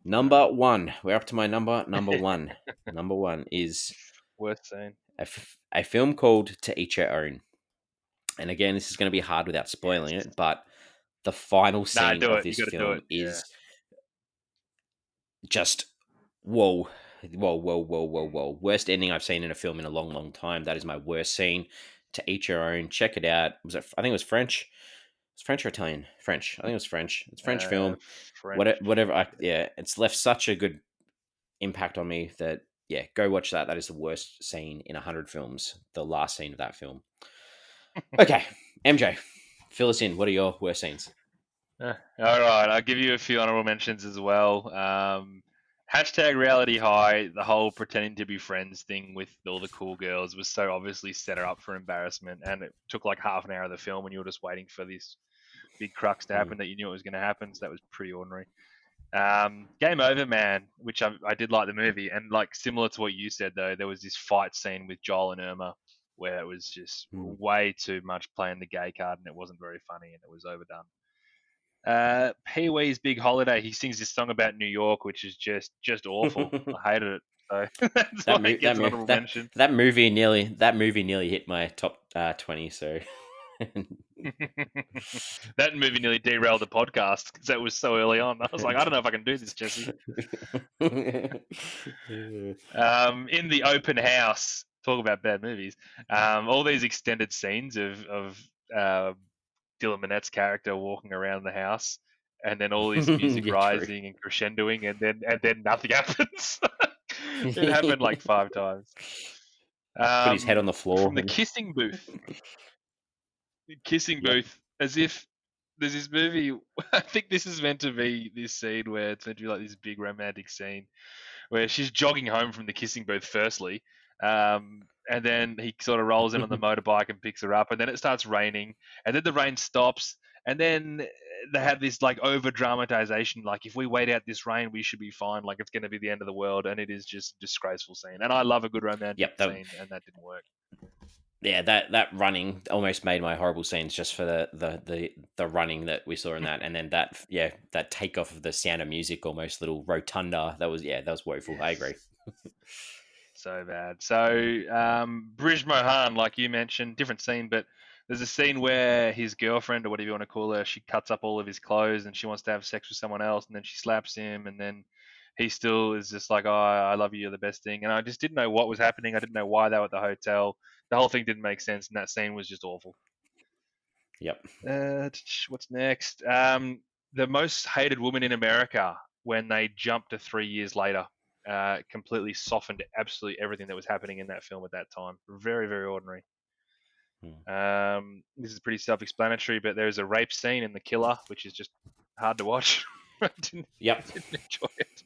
Number 1. We're up to my number 1. Number 1 is Worst scene. a film called To Each Your Own. And again, this is going to be hard without spoiling Yes. it, but the final Nah, scene do of it. You this got to do film it. Yeah. is just whoa, whoa, whoa, whoa, whoa, whoa. Worst ending I've seen in a film in a long, long time. That is my worst scene. To Each Your Own. Check it out. Was it? I think it was French. It's French or Italian? French. I think it was French. It's a French film. French. Whatever. Yeah, it's left such a good impact on me that yeah, go watch that. That is the worst scene in 100 films. The last scene of that film. Okay, MJ, fill us in. What are your worst scenes? All right, I'll give you a few honorable mentions as well. Hashtag reality high, the whole pretending to be friends thing with all the cool girls was so obviously set her up for embarrassment, and it took like half an hour of the film and you were just waiting for this big crux to happen that you knew it was going to happen, so that was pretty ordinary. Game Over Man, which I did like the movie, and like similar to what you said though, there was this fight scene with Joel and Irma where it was just way too much playing the gay card, and it wasn't very funny, and it was overdone. Pee Wee's Big Holiday, he sings this song about New York, which is just awful. I hated it. So that's why it gets an honorable mention. That movie nearly hit my top 20. So that movie nearly derailed the podcast because that was so early on. I was like, I don't know if I can do this, Jesse. In the open house, talk about bad movies. All these extended scenes of Dylan Minette's character walking around the house, and then all this music rising and crescendoing, and then nothing happens. It happened like 5 times. Put his head on the floor from the kissing booth. Booth, as if there's this movie. I think this is meant to be this scene where it's meant to be like this big romantic scene where she's jogging home from the kissing booth. Firstly, and then he sort of rolls in on the motorbike and picks her up, and then it starts raining, and then the rain stops, and then they have this like over dramatization, like if we wait out this rain, we should be fine, like it's going to be the end of the world, and it is just a disgraceful scene. And I love a good romantic scene, and that didn't work. Yeah, that running almost made my horrible scenes just for the running that we saw in that, and then that takeoff of the Sound of Music, almost little rotunda. That was woeful. Yes. I agree. So bad. So Brij Mohan, like you mentioned, different scene, but there's a scene where his girlfriend, or whatever you want to call her, she cuts up all of his clothes and she wants to have sex with someone else, and then she slaps him, and then he still is just like, oh, I love you, you're the best thing. And I just didn't know what was happening. I didn't know why they were at the hotel. The whole thing didn't make sense, and that scene was just awful. Yep. What's next? The most hated woman in America, when they jumped to 3 years later, completely softened absolutely everything that was happening in that film at that time. Very, very ordinary. This is pretty self-explanatory, but there's a rape scene in The Killer, which is just hard to watch. I didn't enjoy it.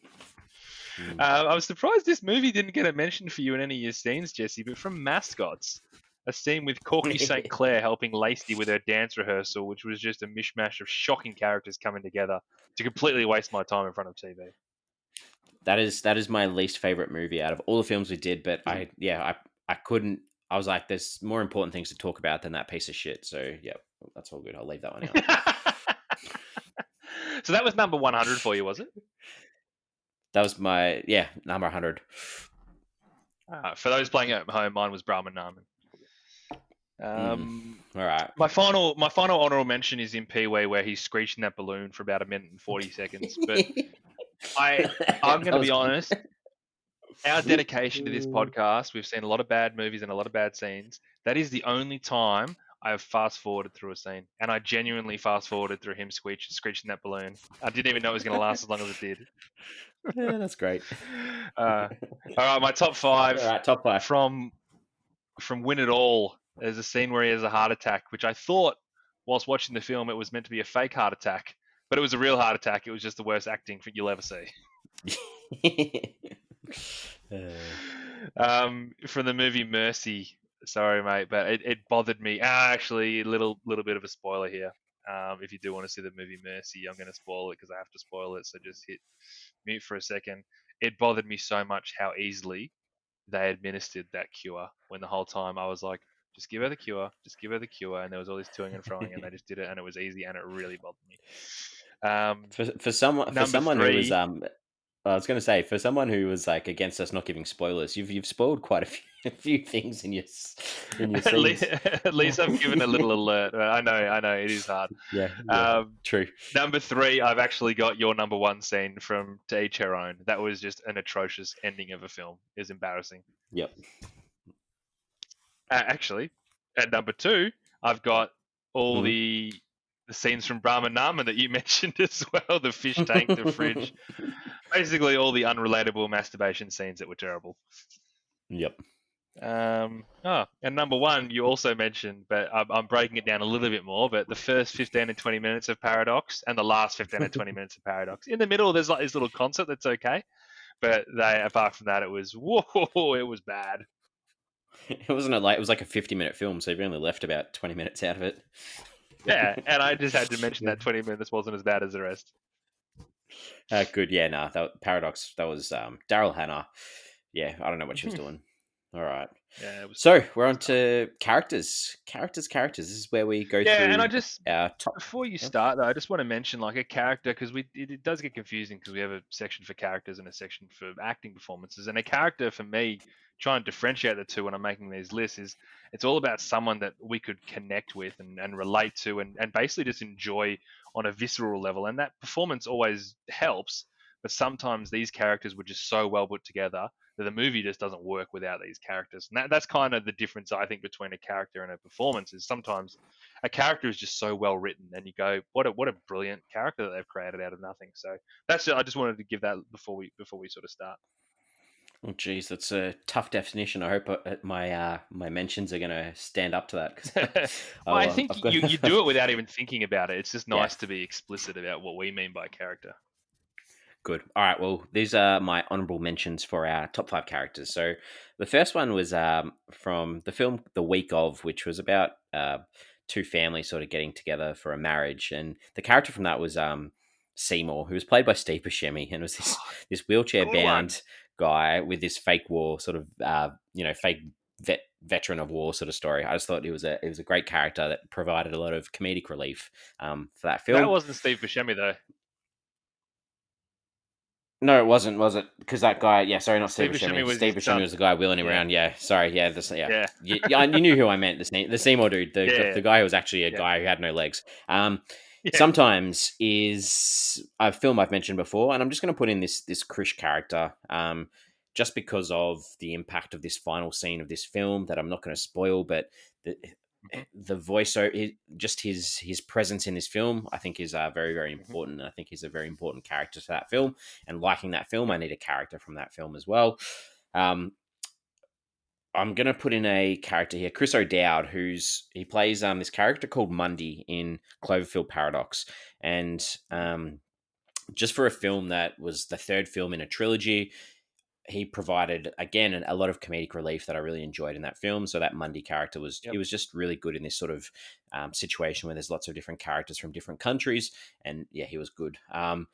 I was surprised this movie didn't get a mention for you in any of your scenes, Jesse, but from Mascots, a scene with Corky St. Clair helping Lacey with her dance rehearsal, which was just a mishmash of shocking characters coming together to completely waste my time in front of TV. That is my least favorite movie out of all the films we did, but I couldn't. I was like, there's more important things to talk about than that piece of shit. So yeah, that's all good. I'll leave that one out. So that was number 100 for you, was it? That was my number 100. For those playing at home, mine was Brahman Naman. All right. My final honorable mention is in Pee Wee, where he's screeching that balloon for about a minute and 40 seconds. But I I'm That going to was be good. honest. Our dedication to this podcast, we've seen a lot of bad movies and a lot of bad scenes. That is the only time I have fast forwarded through a scene, and I genuinely fast forwarded through him screeching that balloon. I didn't even know it was going to last as long as it did. Yeah, that's great. All right, my top All five right, top five. from Win It All. There's a scene where he has a heart attack, which I thought, whilst watching the film, it was meant to be a fake heart attack, but it was a real heart attack. It was just the worst acting you'll ever see. From the movie Mercy. Sorry, mate, but it bothered me. Actually, a little bit of a spoiler here. If you do want to see the movie Mercy, I'm going to spoil it because I have to spoil it. So just hit mute for a second. It bothered me so much how easily they administered that cure. When the whole time I was like, just give her the cure, just give her the cure, and there was all this toing and froing, and they just did it, and it was easy, and it really bothered me. For someone Number who was three. I was going to say, for someone who was like against us not giving spoilers, you've spoiled quite a few things in your At least, scenes. at least I've given a little alert. I know, it is hard. Yeah, Um, true. Number three, I've actually got your number one scene from To Each Her Own. That was just an atrocious ending of a film. It was embarrassing. Yep. Actually, at number two, I've got all Mhm. the scenes from Brahma Nama that you mentioned as well. The fish tank, the fridge, basically all the unrelatable masturbation scenes that were terrible. Yep. And number one, you also mentioned, but I'm breaking it down a little bit more. But the first 15 and 20 minutes of Paradox and the last 15 and 20 minutes of Paradox. In the middle, there's like this little concert that's okay, but apart from that, it was whoa, it was bad. It wasn't it was like a 50-minute film, so you've only left about 20 minutes out of it. Yeah, and I just had to mention Yeah. that 20 minutes wasn't as bad as the rest. Good. Yeah. No. That Paradox. That was Daryl Hannah. Yeah. I don't know what she was doing. All right. Yeah, it was. So we're on Tough. to characters. Characters. This is where we go Yeah, and I through just our top. before you Yep. start though, I just want to mention like a character because it does get confusing because we have a section for characters and a section for acting performances, and a character for me trying to differentiate the two when I'm making these lists is it's all about someone that we could connect with and relate to and basically just enjoy on a visceral level, and that performance always helps, but sometimes these characters were just so well put together that the movie just doesn't work without these characters, and that's kind of the difference I think between a character and a performance is sometimes a character is just so well written, and you go, what a brilliant character that they've created out of nothing. So that's I just wanted to give that before we sort of start. Oh, geez, that's a tough definition. I hope my mentions are going to stand up to that because Well, I think I've got you do it without even thinking about it. It's just yeah. nice to be explicit about what we mean by character. Good. All right. Well, these are my honorable mentions for our top 5 characters. So the first one was from the film The Week of, which was about two families sort of getting together for a marriage, and the character from that was Seymour, who was played by Steve Buscemi, and was this wheelchair Good one. bound guy with this fake war sort of fake veteran of war sort of story. I just thought it was a great character that provided a lot of comedic relief for that That film. wasn't Steve Buscemi though. No, it wasn't, was it? Because that guy, yeah, sorry, not Steve Steve Buscemi Buscemi. was Steve his Buscemi son. was the guy wheeling him Yeah, around. Yeah, sorry, yeah, yeah, yeah, you knew who I meant. The Seymour dude, yeah, the guy who was actually a yeah, guy who had no legs. yeah. Sometimes is a film I've mentioned before, and I'm just going to put in this Krish character, just because of the impact of this final scene of this film that I'm not going to spoil, but the Mm-hmm, the voiceover, just his presence in this film, I think is very very mm-hmm. important. And I think he's a very important character to that film. And liking that film, I Yep. need a character from that film as well. Um, I'm gonna put in a character here, Chris O'Dowd, he plays this character called Mundy in Cloverfield Paradox, and just for a film that was the third film in a trilogy, he provided again a lot of comedic relief that I really enjoyed in that film. So that Mundy character Yep. was just really good in this sort of situation where there's lots of different characters from different countries, and yeah, he was good. I've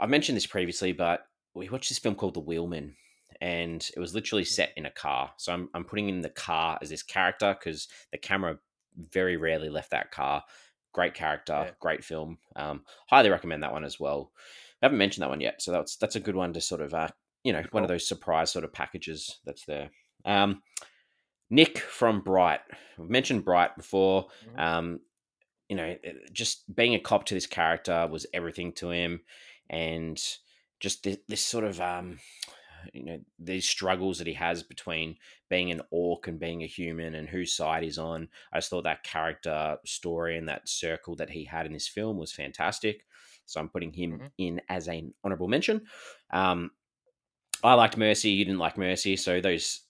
mentioned this previously, but we watched this film called The Wheelman, and it was literally set in a car. So I'm putting in the car as this character because the camera very rarely left that car. Great character, Yeah. great film. Highly recommend that one as well. I haven't mentioned that one yet, so that's a good one to sort of one of Cool. those surprise sort of packages that's there. Um, Nick from Bright. We've mentioned Bright before. Mhm. Um, just being a cop to this character was everything to him, and just this sort of these struggles that he has between being an orc and being a human and whose side he's on. I just thought that character story and that circle that he had in this film was fantastic. So I'm putting him Mhm. in as an honorable mention. Um, I liked Mercy. You didn't like Mercy, so there's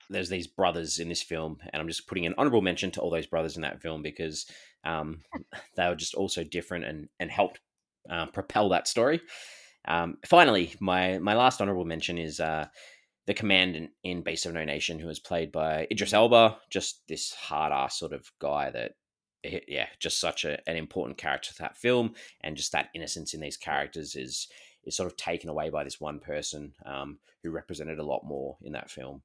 these brothers in this film, and I'm just putting an honorable mention to all those brothers in that film because um, they were just also different and helped propel that story. Finally, my last honorable mention is the commandant in Beast of No Nation, who was played by Idris Mm. Elba. Just this hard ass sort of guy that, yeah, just such an important character to that film, and just that innocence in these Yeah. characters is sort of taken away by this one person who represented a lot more in that film.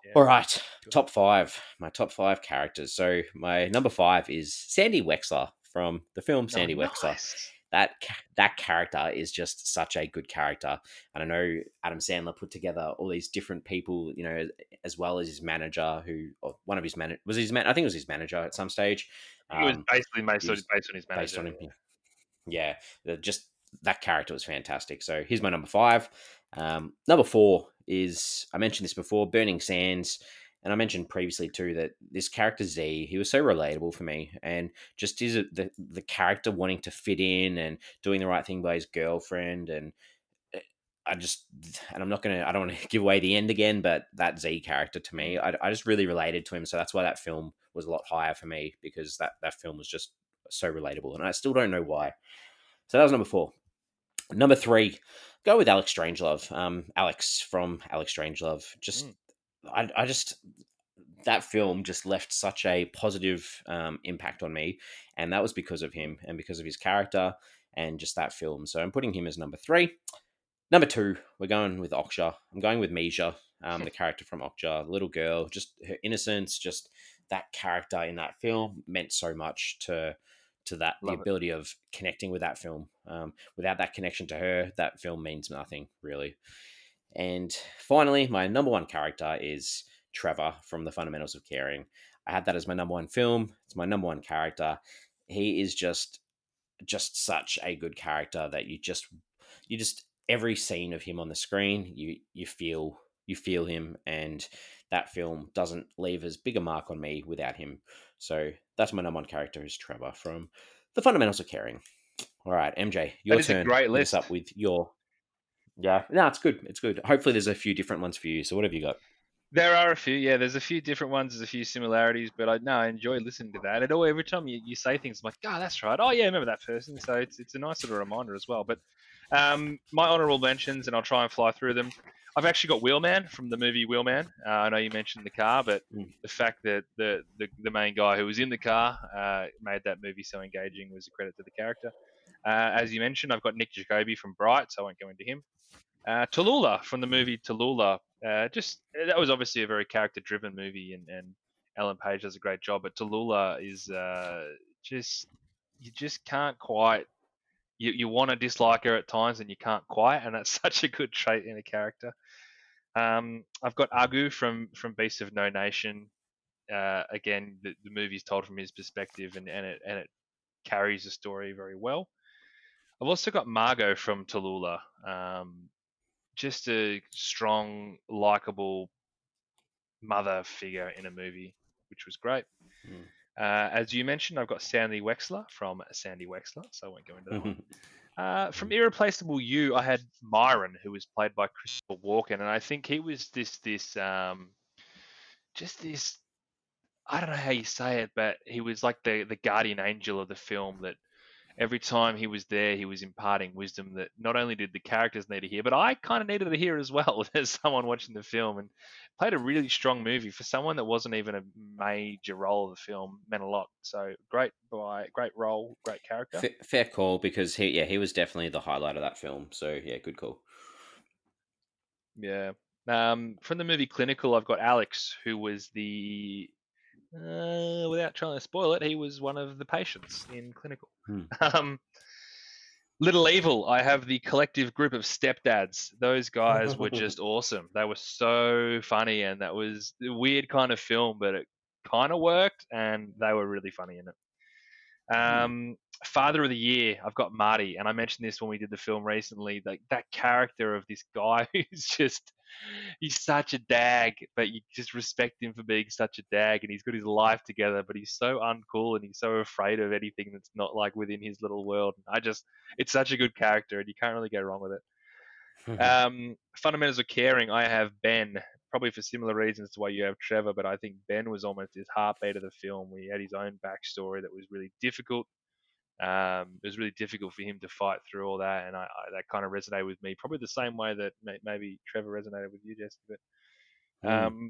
Yeah. All right, Good. top five. My top five characters. So my number five is Sandy Wexler from the film Oh, Sandy Wexler. nice. That character is just such a good character, and I know Adam Sandler put together all these different people, as well as his manager, who or one of his man was his man. I think it was his manager at some stage. I think it was basically He was based on his based manager. on him. Yeah. Yeah, just that character was fantastic. So here's my number five. Number four is, I mentioned this before, Burning Sands. And I mentioned previously too that this character Z, he was so relatable for me, and just is the character wanting to fit in and doing the right thing by his girlfriend, and eh, I just, and I don't want to give away the end again, but that Z character to me, Mm. I just really related to him, so that's why that film was a lot higher for me, because that film was just so relatable, and I still don't know why. So that was number four. Number three, go with Alex Strangelove. Alex from Alex Strangelove. Mm. I just that film just left such a positive impact on me, and that was because of Mm. him and because of his character and just that film. So I'm putting him as number three. Number two, we're going with Oksha. I'm going with Misha, the character from Okja, the little girl, just her innocence, just that character in that film meant so much to that the Love it. ability of connecting with that film. Without that connection to her, that film means nothing really. And finally, my number one character is Trevor from The Fundamentals of Caring. I had that as my number one film. It's my number one character. He is just such a good character that you just every scene of him on the screen you feel him, and that film doesn't leave as big a mark on me without him. So that's my number one character is Trevor from The Fundamentals of Caring. All right, MJ, That your is a turn. great Hit us list. up with your. Yeah, no, it's good. Hopefully there's a few different ones for you, so what have you got? There are a few, yeah. There's a few different ones. There's a few similarities, but I enjoy listening to that. And every time you say things, I'm like, oh, that's right. Oh, yeah, I remember that person. So it's a nice little reminder as well. But my honorable mentions, and I'll try and fly through them. I've actually got Wheelman from the movie Wheelman. I know you mentioned the car, but Mm. the fact that the main guy who was in the car made that movie so engaging was a credit to the character. As you mentioned, I've got Nick Jacoby from Bright, so I won't go into him. Tallulah from the movie Tallulah. Just that was obviously a very character-driven movie, and Ellen Page does a great job. But Tallulah is just you just can't quite. You want to dislike her at times, and you can't quite, and that's such a good trait in a character. I've got Agu from Beast of No Nation. Again, the movie's told from his perspective, and it carries the story very well. I've also got Margot from Tallulah. Just a strong, likable mother figure in a movie, which was great. As you mentioned, I've got Sandy Wexler from Sandy Wexler, so I won't go into that one. Mm. From Irreplaceable You, I had Myron, who was played by Christopher Walken, and I think he was just this. I don't know how you say it, but he was like the guardian angel of the film that every time he was there, he was imparting wisdom that not only did the characters need to hear, but I kind of needed to hear as well as someone watching the film, and played a really strong movie for someone that wasn't even a major role of the film. Meant a lot. So great role, great character. Fair call, because he was definitely the highlight of that film. So yeah, good call. Yeah. From the movie Clinical, I've got Alex, who was without trying to spoil it, he was one of the patients in Clinical. Hmm. Um, Little Evil, I have the collective group of stepdads. Those guys were just awesome. They were so funny, and that was a weird kind of film, but it kind of worked, and they were really funny in it. Hmm. Father of the Year, I've got Marty, and I mentioned this when we did the film recently. Like that character of this guy who's just, he's such a dag, but you just respect him for being such a dag, and he's got his life together, but he's so uncool and he's so afraid of anything that's not like within his little world. It's such a good character, and you can't really go wrong with it. Fundamentals of Caring, I have Ben, probably for similar reasons to why you have Trevor, but I think Ben was almost his heartbeat of the film. He had his own backstory that was really difficult. It was really difficult for him to fight through all that, and that kind of resonated with me, probably the same way that maybe Trevor resonated with you, Jesse. But Hmm.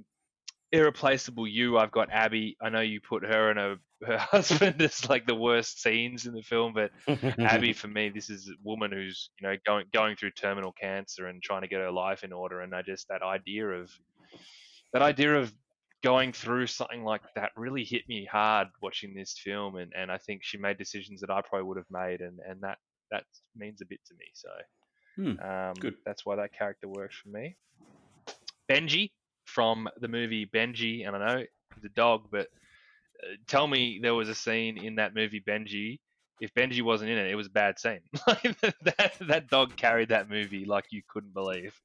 Irreplaceable You, I've got Abby. I know you put her and her husband as like the worst scenes in the film, but Abby for me, this is a woman who's going through terminal cancer and trying to get her life in order, and I just that idea of going through something like that really hit me hard watching this film, and I think she made decisions that I probably would have made, and that means a bit to me. So Hmm. Good. that's why that character works for me. Benji from the movie Benji, and I know he's a dog, but tell me there was a scene in that movie Benji. If Benji wasn't in it, it was a bad scene. Like that dog carried that movie like you couldn't believe.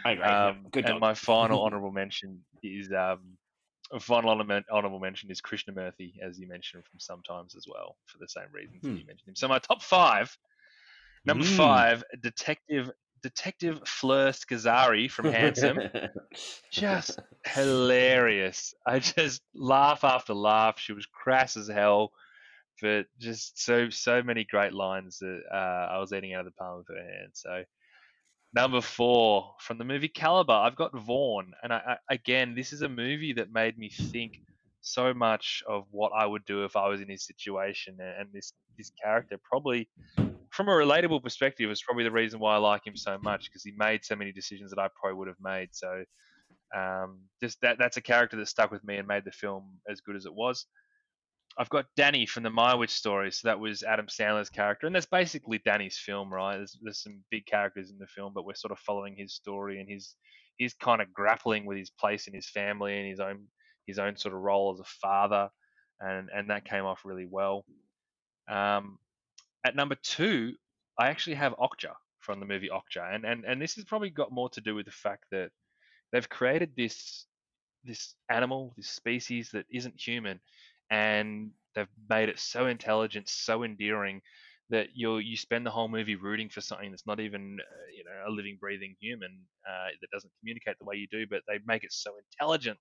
I agree. Yep. Good And dog. my final honorable mention is Krishnamurti, as you mentioned from Sometimes as well, for the same reasons that Hmm. you mentioned him. So my top five, number Hmm. 5, Detective Fleur Scazzari from Handsome, just hilarious. I just laugh after laugh. She was crass as hell, but just so many great lines that I was eating out of the palm of her hand. So number 4 from the movie Caliber, I've got Vaughn, and again, this is a movie that made me think so much of what I would do if I was in his situation, and this character probably, from a relatable perspective, is probably the reason why I like him so much, because he made so many decisions that I probably would have made. So just that's a character that stuck with me and made the film as good as it was. I've got Danny from the My Witch story. So that was Adam Sandler's character, and that's basically Danny's film, right? There's some big characters in the film, but we're sort of following his story, and he's kind of grappling with his place in his family and his own sort of role as a father, and that came off really well. Um, at number 2, I actually have Okja from the movie Okja, and this has probably got more to do with the fact that they've created this animal, this species that isn't human, and they've made it so intelligent, so endearing that you spend the whole movie rooting for something that's not even a living, breathing human that doesn't communicate the way you do, but they make it so intelligent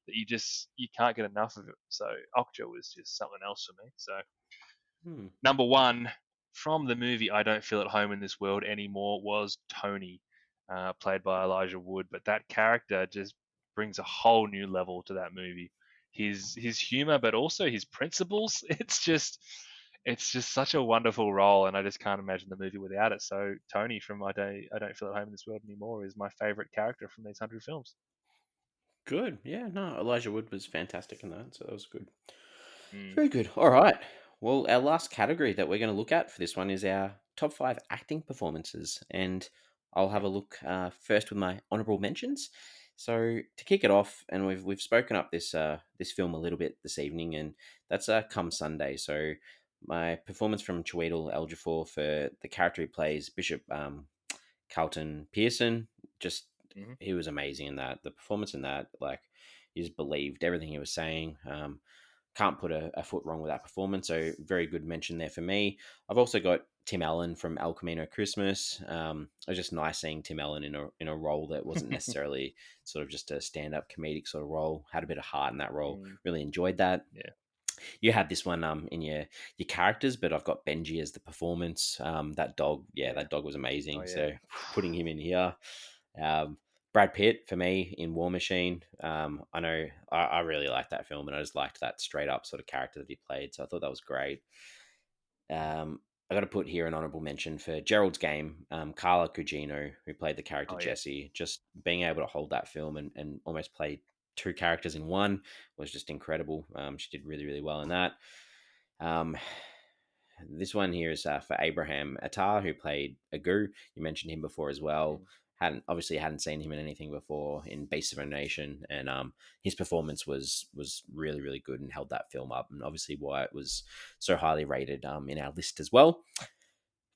that you can't get enough of it. So Okja was just something else for me. So Hmm. number 1 from the movie I Don't Feel at Home in This World Anymore was Tony, played by Elijah Wood. But that character just brings a whole new level to that movie. His humor, but also his principles. It's just such a wonderful role, and I just can't imagine the movie without it. So Tony from I Don't Feel at Home in This World Anymore is my favorite character from these 100 films. Good. Yeah. No, Elijah Wood was fantastic in that, so that was good. Mm, Very good. All right. Well, our last category that we're going to look at for this one is our top 5 acting performances, and I'll have yep. a look first with my honourable mentions. So to kick it off, and we've spoken up this film a little bit this evening, and that's Come Sunday. So my performance from Chiwetel Ejiofor for the character he plays, Bishop Carlton Pearson, just Hmm. he was amazing in that. The performance in that, like, you just believed everything he was saying. Can't put a foot wrong with that performance. So very good mention there for me. I've also got Tim Allen from El Camino Christmas. It was just nice seeing Tim Allen in a role that wasn't necessarily sort of just a stand up comedic sort of role. Had a bit of heart in that role. Mm, Really enjoyed that. yeah. You had this one in your characters, but I've got Benji as the performance. That dog, yeah, Yeah. that dog was Oh amazing. yeah. So putting him in here. Um, Brad Pitt for me in War Machine. I know I really liked that film, and I just liked that straight up sort of character that he played. So I thought that was great. I got to put here an honorable mention for Gerald's Game. Carla Gugino, who played the character Oh yeah. Jesse, just being able to hold that film and almost play two characters in one was just incredible. She did really, really well in that. Um, This one here is for Abraham Attar, who played Agu. You mentioned him before as well. Mm. Hadn't seen him in anything before in Beasts of No Nation, and his performance was really really good and held that film up, and obviously why it was so highly rated in our list as well.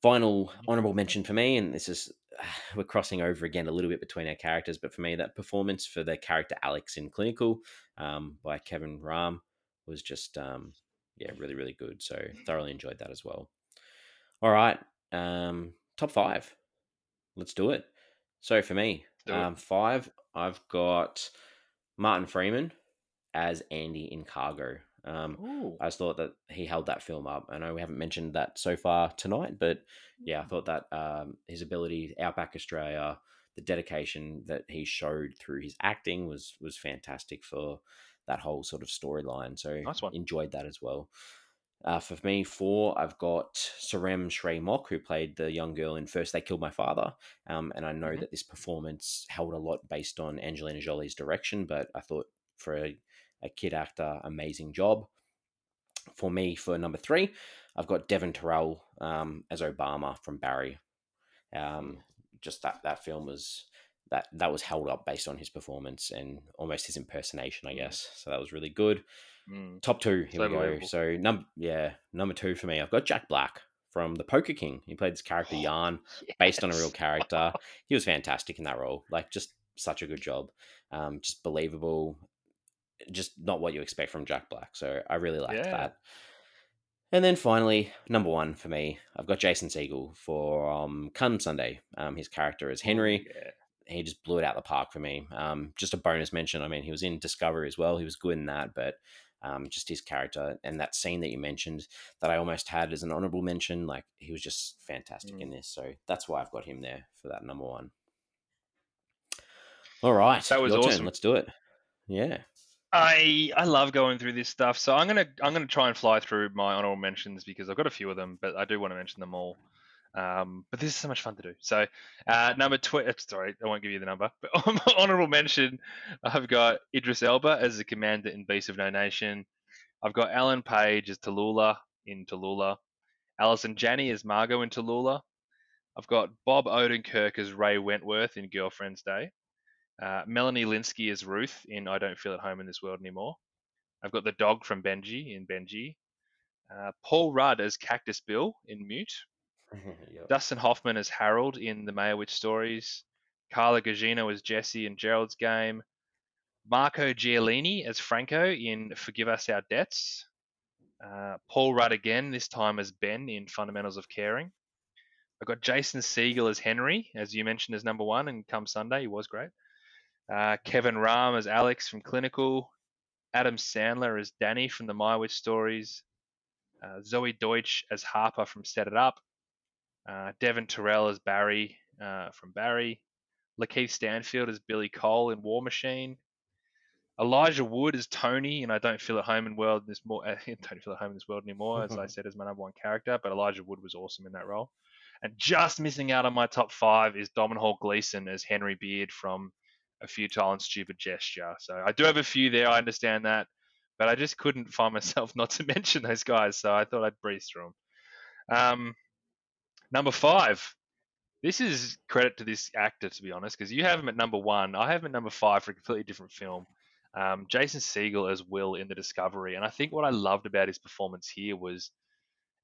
Final Mhm. honorable mention for me, and this is we're crossing over again a little bit between our characters, but for me, that performance for the character Alex in Clinical by Kevin Ram was just yeah, really really good. So thoroughly enjoyed that as well. All right, top five. Let's do it. So for me, Let's do it. five, I've got Martin Freeman as Andy in Cargo. Ooh. I just thought that he held that film up. I know we haven't mentioned that so far tonight, but yeah, I thought that his ability, Outback Australia, the dedication that he showed through his acting was fantastic for that whole sort of storyline. So Nice one. enjoyed that as well. For me, four, I've got Sarem Shrey Mock, who played the young girl in First They Killed My Father. And I know Hmm. that this performance held a lot based on Angelina Jolie's direction, but I thought for a kid actor, amazing job. For me, for number three, I've got Devon Terrell as Obama from Barry. Mm. Um, just that film was that was held up based on his performance and almost his impersonation, I Mm. guess. So that was really good. Mm. Top two, here So we go. believable. So number two for me, I've got Jack Black from The Poker King. He played this character Oh, Yarn, based on a real yes. character. He was fantastic in that role. Like just such a good job. Just believable. Just not what you expect from Jack Black. So I really liked Yeah. that. And then finally, number one for me, I've got Jason Segel for Kun Sunday. His character is Oh, Henry. yeah. He just blew it out the park for me. Just a bonus mention. I mean, he was in Discovery as well. He was good in that, but just his character and that scene that you mentioned that I almost had as an honorable mention, like he was just fantastic in Mm. this. So that's why I've got him there for that number one. All right, That was your turn. awesome. Let's do it. Yeah. I love going through this stuff, so I'm gonna try and fly through my honorable mentions because I've got a few of them, but I do want to mention them all. But this is so much fun to do. So, number 20. Sorry, I won't give you the number. But honorable mention, I've got Idris Elba as the commander in Beast of No Nation. I've got Alan Page as Tallulah in Tallulah. Alison Janney as Margot in Tallulah. I've got Bob Odenkirk as Ray Wentworth in Girlfriend's Day. Melanie Linsky as Ruth in I Don't Feel at Home in This World Anymore. I've got the dog from Benji in Benji. Paul Rudd as Cactus Bill in Mute. Yep. Dustin Hoffman as Harold in the Meyerowitz stories. Carla Gugino as Jesse in Gerald's Game. Marco Giolini as Franco in Forgive Us Our Debts. Paul Rudd again, this time as Ben in Fundamentals of Caring. I've got Jason Segel as Henry, as you mentioned, as number one, and Come Sunday, he was great. Kevin Rahm as Alex from Clinical. Adam Sandler as Danny from the Meyerowitz stories. Zoe Deutsch as Harper from Set It Up. Devon Terrell as Barry from Barry. Lakeith Stanfield as Billy Cole in War Machine. Elijah Wood as Tony, and I don't feel at home in world this more. Don't feel at home in this world anymore, as I said, as my number one character. But Elijah Wood was awesome in that role. And just missing out on my top five is Domhnall Gleeson as Henry Beard from A Futile and Stupid Gesture. So I do have a few there. I understand that, but I just couldn't find myself not to mention those guys. So I thought I'd breeze through them. Number five. This is credit to this actor, to be honest, because you have him at number one. I have him at number five for a completely different film. Jason Segel as Will in The Discovery. And I think what I loved about his performance here was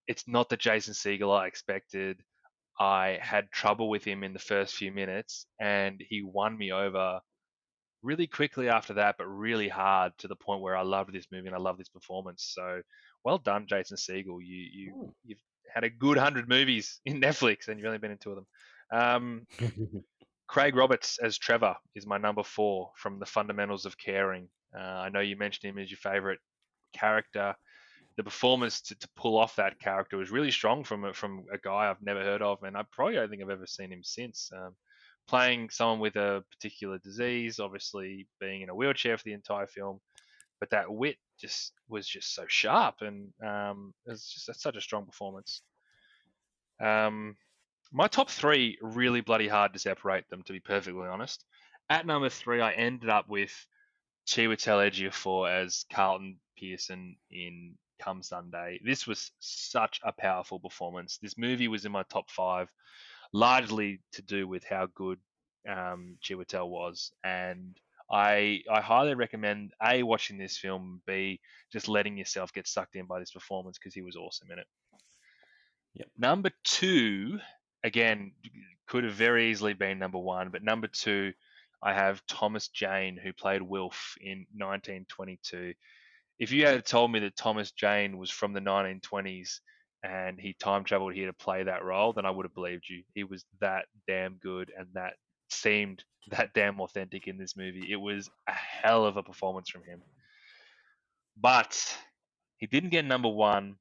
it's not the Jason Segel I expected. I had trouble with him in the first few minutes, and he won me over really quickly after that, but really hard to the point where I loved this movie and I love this performance. So well done, Jason Segel. You've had a good 100 movies in Netflix, and you've only been in two of them. Um, Craig Roberts as Trevor is my number four from The Fundamentals of Caring. I know you mentioned him as your favorite character. The performance to pull off that character was really strong from a guy I've never heard of, and I probably don't think I've ever seen him since. Playing someone with a particular disease, obviously being in a wheelchair for the entire film, but that wit just was just so sharp, and it's just that's such a strong performance. Um, my top three really bloody hard to separate them, to be perfectly honest. At number three, I ended up with Chiwetel Ejiofor as Carlton Pearson in come Sunday. This was such a powerful performance. This movie was in my top 5, largely to do with how good Chiwetel was, and I highly recommend A, watching this film, B, just letting yourself get sucked in by this performance because he was awesome in it. Yep. Number 2, again, could have very easily been number 1, but number 2, I have Thomas Jane, who played Wilf in 1922. If you had told me that Thomas Jane was from the 1920s and he time traveled here to play that role, then I would have believed you. He was that damn good, and that seemed that damn authentic in this movie. It was a hell of a performance from him. But he didn't get number 1,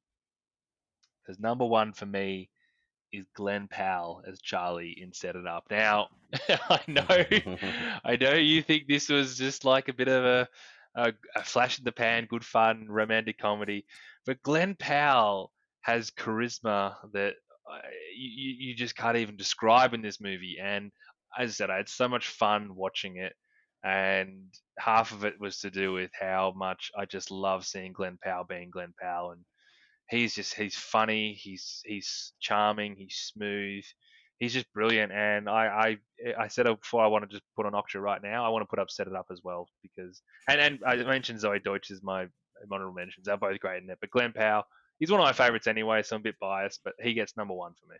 because number 1 for me is Glenn Powell as Charlie in Set It Up. Now, I know you think this was just like a bit of a flash in the pan, good fun, romantic comedy, but Glenn Powell has charisma that you just can't even describe in this movie. And as I said, I had so much fun watching it, and half of it was to do with how much I just love seeing Glenn Powell being Glenn Powell, and he's funny, he's charming, he's smooth, he's just brilliant. And I said it before, I want to just put on Octa right now. I want to put up Set It Up as well, because and I mentioned Zoe Deutsch is my honorable mentions. They're both great in it, but Glenn Powell, he's one of my favorites anyway, so I'm a bit biased, but he gets number 1 for me.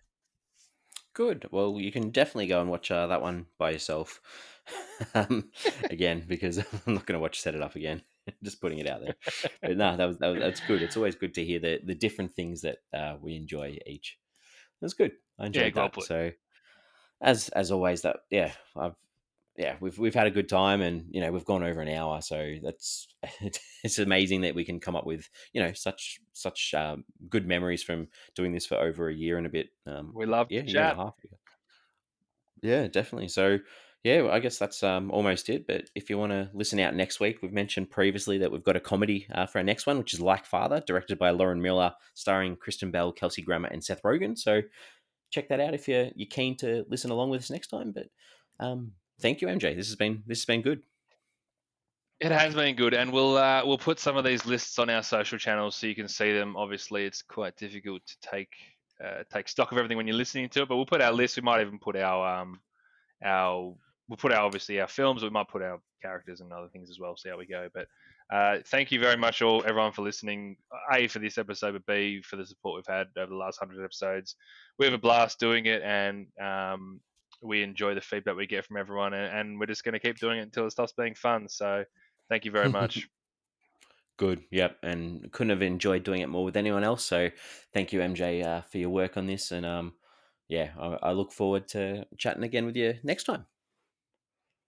Good. Well, you can definitely go and watch that one by yourself. Again, because I'm not going to watch Set It Up again. Just putting it out there. But no, that's good. It's always good to hear the different things that we enjoy each. That's good. I Yeah, enjoyed well that. put. So as always, that we've had a good time, and we've gone over an hour, so that's it's amazing that we can come up with such good memories from doing this for over a year and a bit. We love Yeah, to year and a chat. half. Yeah, definitely. So, yeah, I guess that's almost it. But if you want to listen out next week, we've mentioned previously that we've got a comedy for our next one, which is Like Father, directed by Lauren Miller, starring Kristen Bell, Kelsey Grammer, and Seth Rogen. So check that out if you're keen to listen along with us next time. But thank you, MJ. This has been good. It has been good, and we'll put some of these lists on our social channels so you can see them. Obviously, it's quite difficult to take stock of everything when you're listening to it, but we'll put our list. We might even put our we'll put our obviously our films. We might put our characters and other things as well. See how we go. But thank you very much, all everyone, for listening. A, for this episode, but B, for the support we've had over the last 100 episodes. We have a blast doing it, and we enjoy the feedback we get from everyone, and we're just going to keep doing it until it stops being fun. So thank you very much. Good. Yep. And couldn't have enjoyed doing it more with anyone else. So thank you, MJ, for your work on this. And yeah, I look forward to chatting again with you next time.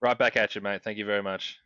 Right back at you, mate. Thank you very much.